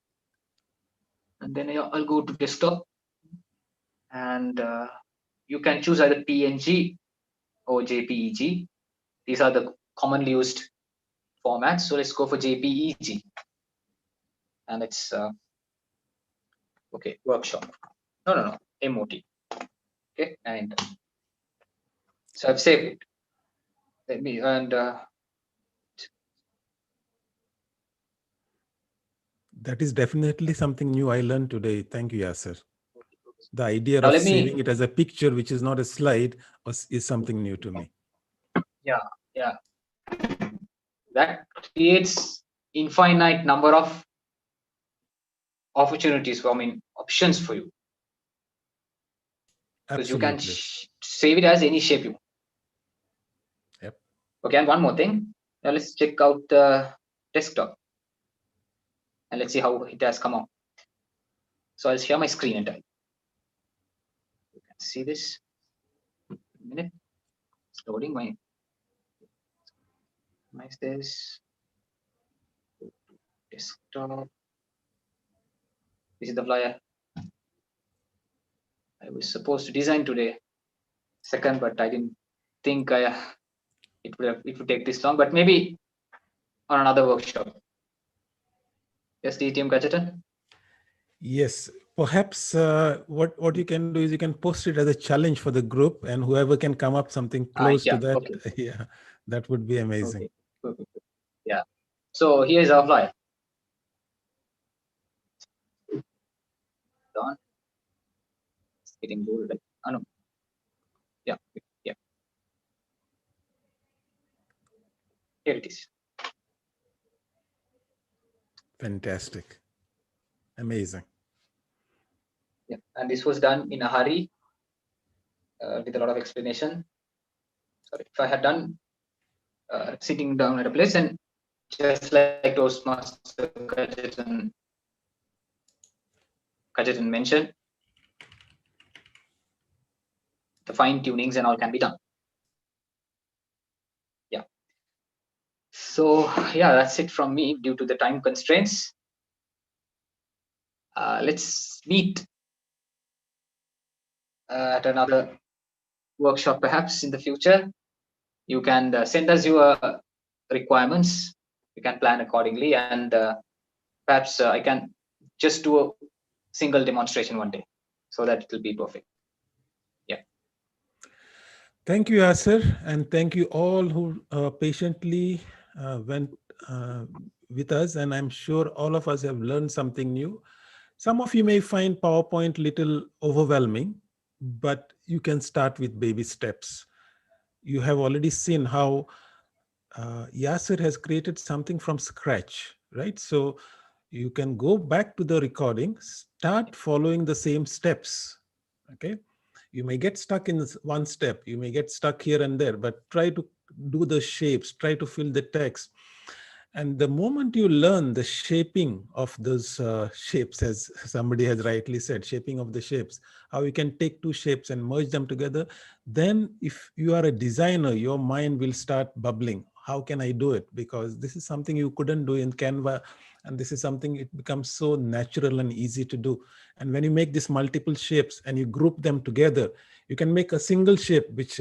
and then I'll go to desktop, and you can choose either PNG or JPEG. These are the commonly used formats. So let's go for JPEG, and it's okay. Workshop. No. MOT. Okay, and so I've saved it. Let me That is definitely something new I learned today. Thank you, Yassir. The idea now of let me. saving it as a picture, which is not a slide, is something new to me. Yeah. That creates infinite number of opportunities options for you, because you can Absolutely. save it as any shape you want. Yep. Okay, and one more thing. Now let's check out the desktop, and let's see how it has come out. So I'll share my screen and you can see this. A minute. It's loading my. Nice this. Desktop. This is the flyer I was supposed to design today. Second, but I didn't think it would take this long. But maybe on another workshop. Yes, DTM Gadgeton. Yes, perhaps what you can do is you can post it as a challenge for the group, and whoever can come up something close to Yeah. that, Okay. yeah, that would be amazing. Okay. Yeah. So here's our flyer. Done. It's getting bold. Oh, no. Yeah. Here it is. Fantastic. Amazing. Yeah. And this was done in a hurry with a lot of explanation. Sorry, if I had done sitting down at a place and just like Toastmaster Gadgeton mentioned, the fine tunings and all can be done. Yeah. So yeah, that's it from me due to the time constraints. Let's meet at another workshop perhaps in the future. You can send us your requirements. We can plan accordingly, and perhaps I can just do a single demonstration one day so that it will be perfect. Yeah. Thank you, Yassir, and thank you all who patiently went with us. And I'm sure all of us have learned something new. Some of you may find PowerPoint little overwhelming, but you can start with baby steps. You have already seen how Yassir has created something from scratch, right? So you can go back to the recording, start following the same steps, okay? You may get stuck in one step, you may get stuck here and there, but try to do the shapes, try to fill the text. And the moment you learn the shaping of those shapes, as somebody has rightly said, shaping of the shapes, how you can take two shapes and merge them together, then if you are a designer, your mind will start bubbling. How can I do it? Because this is something you couldn't do in Canva. And this is something, it becomes so natural and easy to do. And when you make these multiple shapes and you group them together, you can make a single shape, which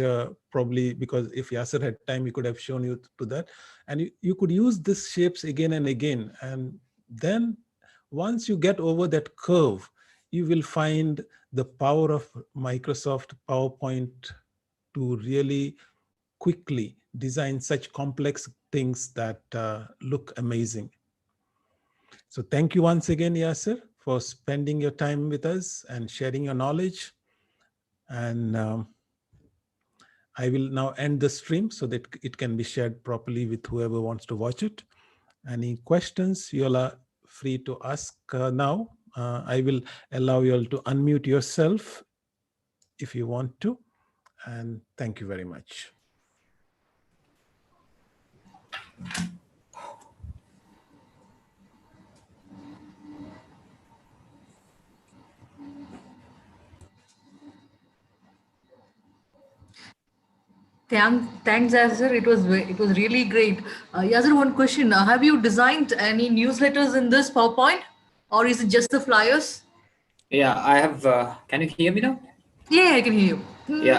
probably, because if Yassir had time, he could have shown you to that. And you could use these shapes again and again. And then once you get over that curve, you will find the power of Microsoft PowerPoint to really quickly design such complex things that look amazing. So thank you once again, Yassir, for spending your time with us and sharing your knowledge. And I will now end the stream so that it can be shared properly with whoever wants to watch it. Any questions, you're free to ask now. I will allow you all to unmute yourself if you want to. And thank you very much. Thanks, Yassir. It was really great. Yassir, one question: have you designed any newsletters in this PowerPoint, or is it just the flyers? Yeah, I have. Can you hear me now? Yeah, I can hear you. Yeah,